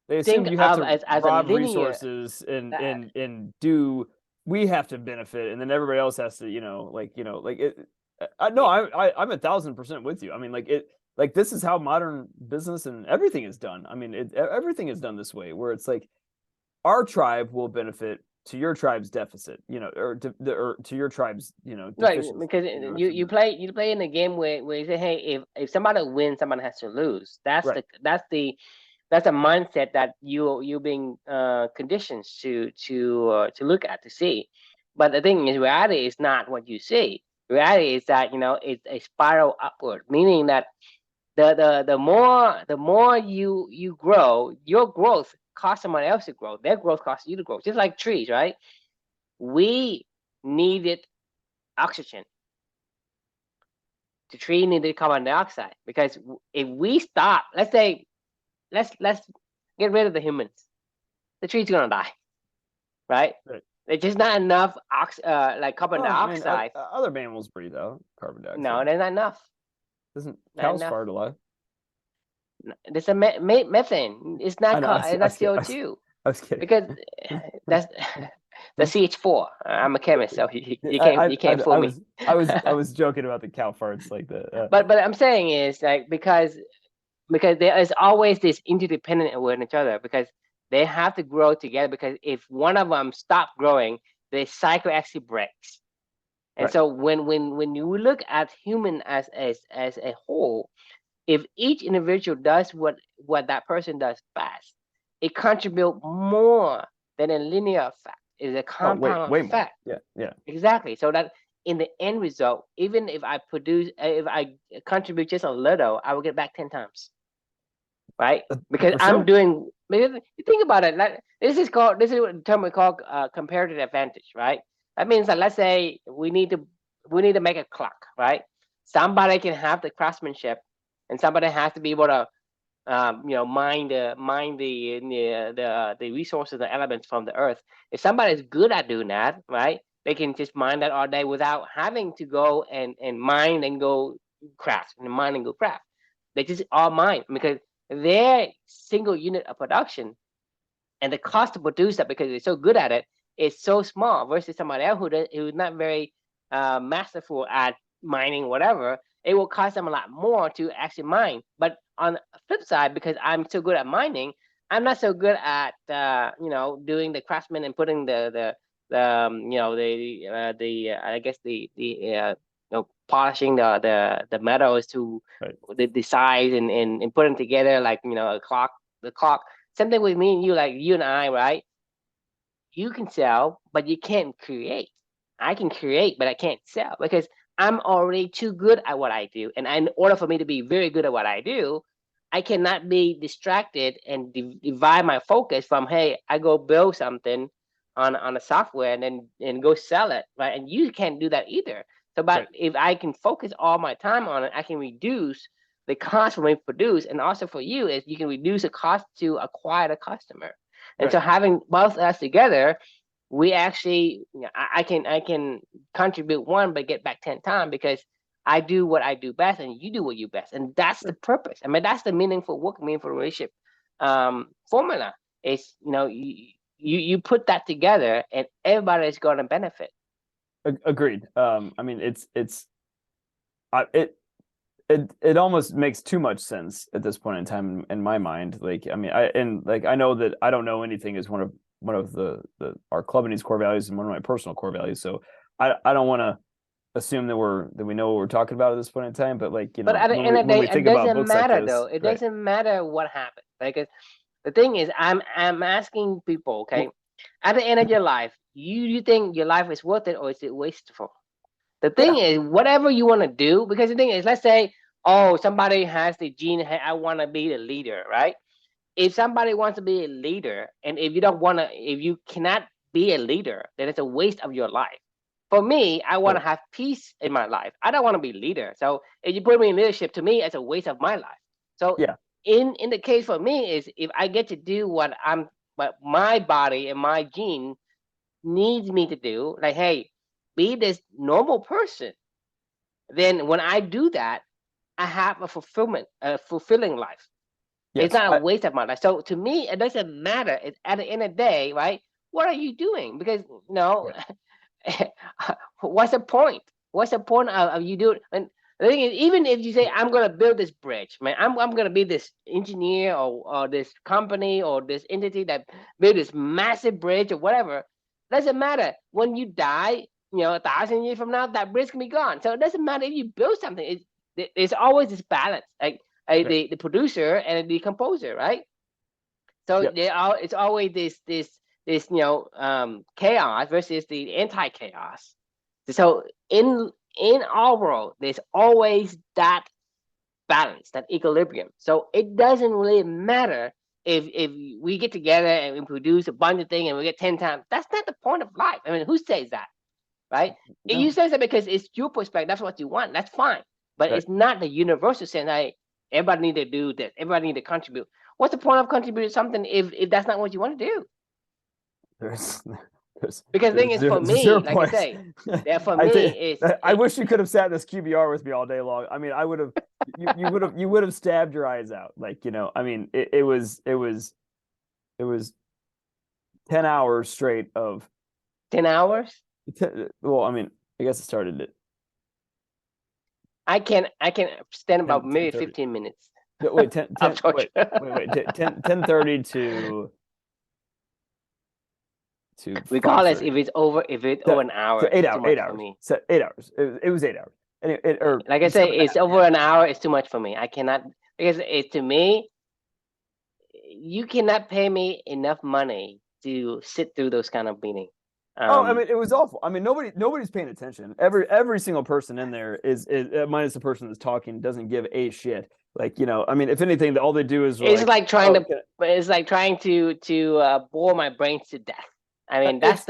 They assume think you have of to as a rob linear. resources uh, and do we have to benefit and then everybody else has to, like, like it. No, it, I'm 1,000% with you. I mean, like like this is how modern business and everything is done. I mean, everything is done this way, where it's like our tribe will benefit to your tribe's deficit, or to your tribe's, Right, deficiency. because you play in a game where you say, hey, if somebody wins, somebody has to lose. That's Right. the mindset that you being conditioned to look at, to see. But the thing is, reality is not what you see. Reality is that it's a spiral upward, meaning that the more you grow, your growth costs someone else to grow. Their growth costs you to grow. Just like trees, right? We needed oxygen. The tree needed carbon dioxide, because if we stop, let's say, let's get rid of the humans, the tree's gonna die, right? Right. There's just not enough like carbon Well, I mean, dioxide. other mammals breathe out carbon No, dioxide. there's not enough. Doesn't Not cows enough. fart a lot? There's a methane. It's I not know. it's I not was kidding. CO2, I was kidding. because that's the CH4. I'm a chemist, so you can't you can't fool I me. was joking about the cow farts like that. But I'm saying is, like, because there is always this interdependent with each other, because they have to grow together, because if one of them stop growing, the cycle actually breaks. And Right. so when you look at human as a whole, if each individual does what that person does best, it contributes more than a linear effect. It's a Oh, compound way more. effect. Yeah. Yeah. Exactly. So that in the end result, even if I contribute just a little, I will get back 10 times, right? Because For I'm sure. doing. Because you think about it, like, this is what the term we call comparative advantage, right? That means that, let's say, we need to make a clock, right? Somebody can have the craftsmanship, and somebody has to be able to mine the resources, the elements from the earth. If somebody's good at doing that, right, they can just mine that all day without having to go and mine and go craft and mine and go craft. They just all mine, because their single unit of production and the cost to produce that, because they're so good at it, is so small, versus somebody else who's not very masterful at mining whatever. It will cost them a lot more to actually mine. But on the flip side, because I'm so good at mining, I'm not so good at doing the craftsman and putting the I guess the polishing the metals to Right. the size, and putting together, like, a clock, the clock. Something with me and you, like you and I, right? You can sell, but you can't create. I can create, but I can't sell, because I'm already too good at what I do. And in order for me to be very good at what I do, I cannot be distracted and divide my focus from, hey, I go build something on a software and go sell it, right? And you can't do that either. So, but Right. if I can focus all my time on it, I can reduce the cost for me to produce, and also for you is you can reduce the cost to acquire the customer. And Right. so having both of us together, we actually, I can contribute one but get back 10 times, because I do what I do best and you do what you best. And that's the Right. purpose. I mean, that's the meaningful work, meaningful relationship formula. Is, you put that together and everybody is going to benefit. Agreed. I mean, I, it almost makes too much sense at this point in time in my mind. Like, I mean, I know that I don't know anything is one of the our club and core values, and one of my personal core values. So I don't want to assume that we know what we're talking about at this point in time. But, like, But at the when end of the when day, we it think about doesn't books like matter though. this, It right? doesn't matter what happens. Like, the thing is, I'm asking people, okay, Well, at the end of your life, you think your life is worth it, or is it wasteful? The thing yeah, is, whatever you want to do, because the thing is, let's say, oh, somebody has the gene, hey, I want to be the leader, right? If somebody wants to be a leader, and if you cannot be a leader, then it's a waste of your life. For me, I want to right, have peace in my life. I don't want to be a leader. So if you put me in leadership, to me, it's a waste of my life. So yeah, in the case for me is, if I get to do what my body and my gene needs me to do, like, hey, be this normal person, then when I do that, I have a fulfilling life. It's yes, not a waste of my life. So to me, it doesn't matter. It's, at the end of the day, right? What are you doing? Because, right, what's the point? What's the point of you doing? And The thing is, even if you say I'm gonna build this bridge, man, I'm gonna be this engineer or this company or this entity that build this massive bridge or whatever. Doesn't matter. When you die, 1,000 years from now, that bridge can be gone. So it doesn't matter if you build something. It's always this balance, like Right. the producer and the composer, right? So Yep. it's always this chaos versus the anti-chaos. So in our world, there's always that balance, that equilibrium. So it doesn't really matter if we get together and we produce a bunch of things and we get 10 times. That's not the point of life. I mean, who says that, right? If you No. say that because it's your perspective, that's what you want. That's fine, but Right. it's not the universal sense. Hey, everybody need to do this. Everybody need to contribute. What's the point of contributing something if that's not what you want to do? There's there's Because the thing there's is, for zero me, like I points. say, yeah, for I me, think it's I wish you could have sat in this QBR with me all day long. I mean, I would have you would have stabbed your eyes out. Like, I mean, it was 10 hours straight of 10 hours. well, I mean, I guess it started at I can stand 10 about maybe 30. 15 minutes Wait, 10 of 10 torture. wait, 10:30 to Regardless 5:30. if it's over So, an hour, so eight it's too hours, eight much for hours. me. So 8 hours. It was 8 hours. Anyway, or Like I say, seven and a it's half. over an hour, it's too much for me. I cannot, because it to me, you cannot pay me enough money to sit through those kind of meetings. Oh, I mean, it was awful. I mean, nobody's paying attention. Every single person in there is minus the person that's talking doesn't give a shit. Like, I mean, if anything, all they do is It's like, like trying oh, to, it's like trying to bore my brains to death. I mean, it's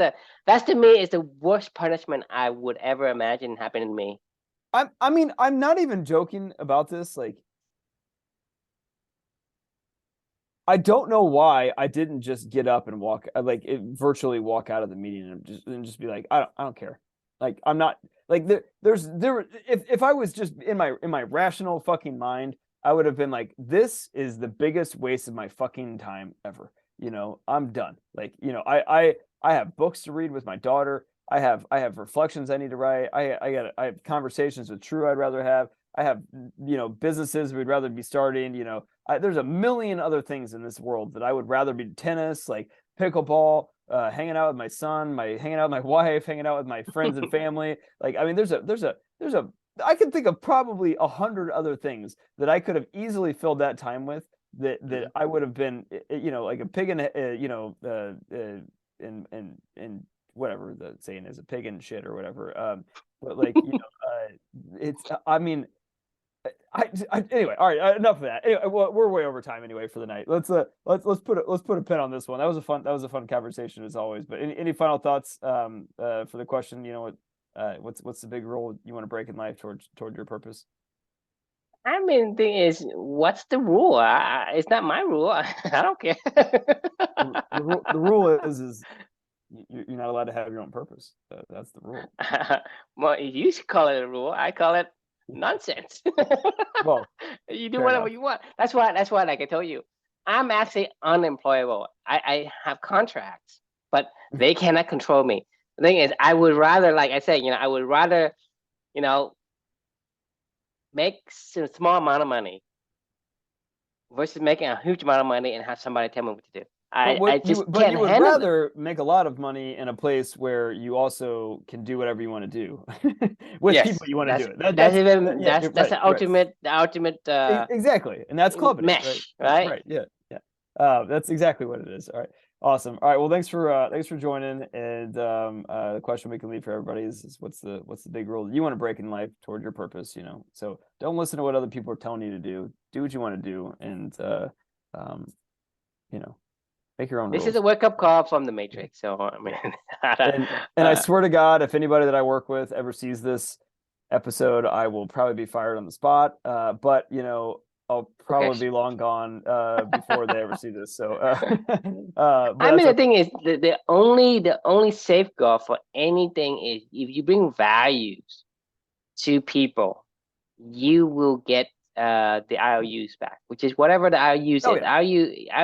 that's to me is the worst punishment I would ever imagine happening to me. I mean, I'm not even joking about this. Like, I don't know why I didn't just get up and walk, virtually walk out of the meeting and just be like, I don't care. Like, I'm not like if I was just in my rational fucking mind, I would have been like, this is the biggest waste of my fucking time ever. I'm done. Like, I have books to read with my daughter. I have reflections I need to write. I have conversations with True I'd rather have. I have businesses we'd rather be starting. There's a million other things in this world that I would rather be tennis, like pickleball, hanging out with my son, hanging out with my wife, hanging out with my friends and family. Like, I mean, there's a I can think of probably 100 other things that I could have easily filled that time with that I would have been, like a pig in, and whatever the saying is, a pig in shit or whatever. But like, it's, I mean, anyway, all right, enough of that. Anyway, we're way over time anyway for the night. Let's put a pin on this one. That was a fun conversation as always. But any final thoughts for the question? What's the big rule you want to break in life toward your purpose? I mean, the thing is, what's the rule? It's not my rule. I don't care. The rule is you're not allowed to have your own purpose. That's the rule. Well, you should call it a rule. I call it nonsense. Well, You do fair whatever enough. you want. That's why, like I told you, I'm actually unemployable. I have contracts, but they cannot control me. The thing is, I would rather, like I said, I would rather, you know, make a small amount of money versus making a huge amount of money and have somebody tell me what to do. I just But can't you would handle it. rather make a lot of money in a place where you also can do whatever you want to do with Yes, people you want to do that's it. that's even Yeah, that's you're that's right, the right. ultimate Exactly, and that's clubbing it, right? mesh, right? Right, yeah, yeah. That's exactly what it is. All right, awesome. All right, well, thanks for joining. And the question we can leave for everybody is what's the big rule you want to break in life toward your purpose? So don't listen to what other people are telling you to do. Do what you want to do, and um, you know, make your own This is a rules. wake up call from the Matrix. So I mean, Yeah. And I swear to God, if anybody that I work with ever sees this episode, I will probably be fired on the spot. But I'll okay. probably be long gone before they ever see this. So, but I that's mean, the okay. thing is, the only safeguard for anything is if you bring values to people, you will get the IOUs back, which is whatever the IOUs Oh is. yeah,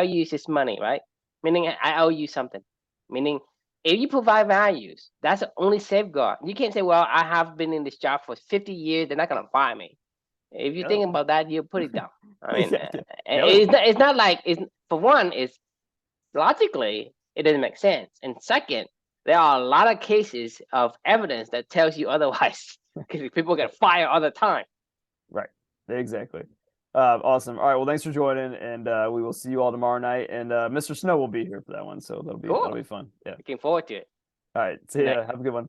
IOUs is money, right? Meaning I owe you something. Meaning if you provide values, that's the only safeguard. You can't say, well, I have been in this job for 50 years, they're not gonna fire me. If you think Yeah. about that, you're pretty dumb. I mean, Yeah, yeah. No. it's not like it's for one, it's logically it doesn't make sense, and second, there are a lot of cases of evidence that tells you otherwise because people get fired all the time. Right. Exactly. Awesome. All right. Well, thanks for joining, and we will see you all tomorrow night. And Mr. Snow will be here for that one, so that'll be Cool. fun. Yeah. Looking forward to it. All right. See Good ya. night. Have a good one.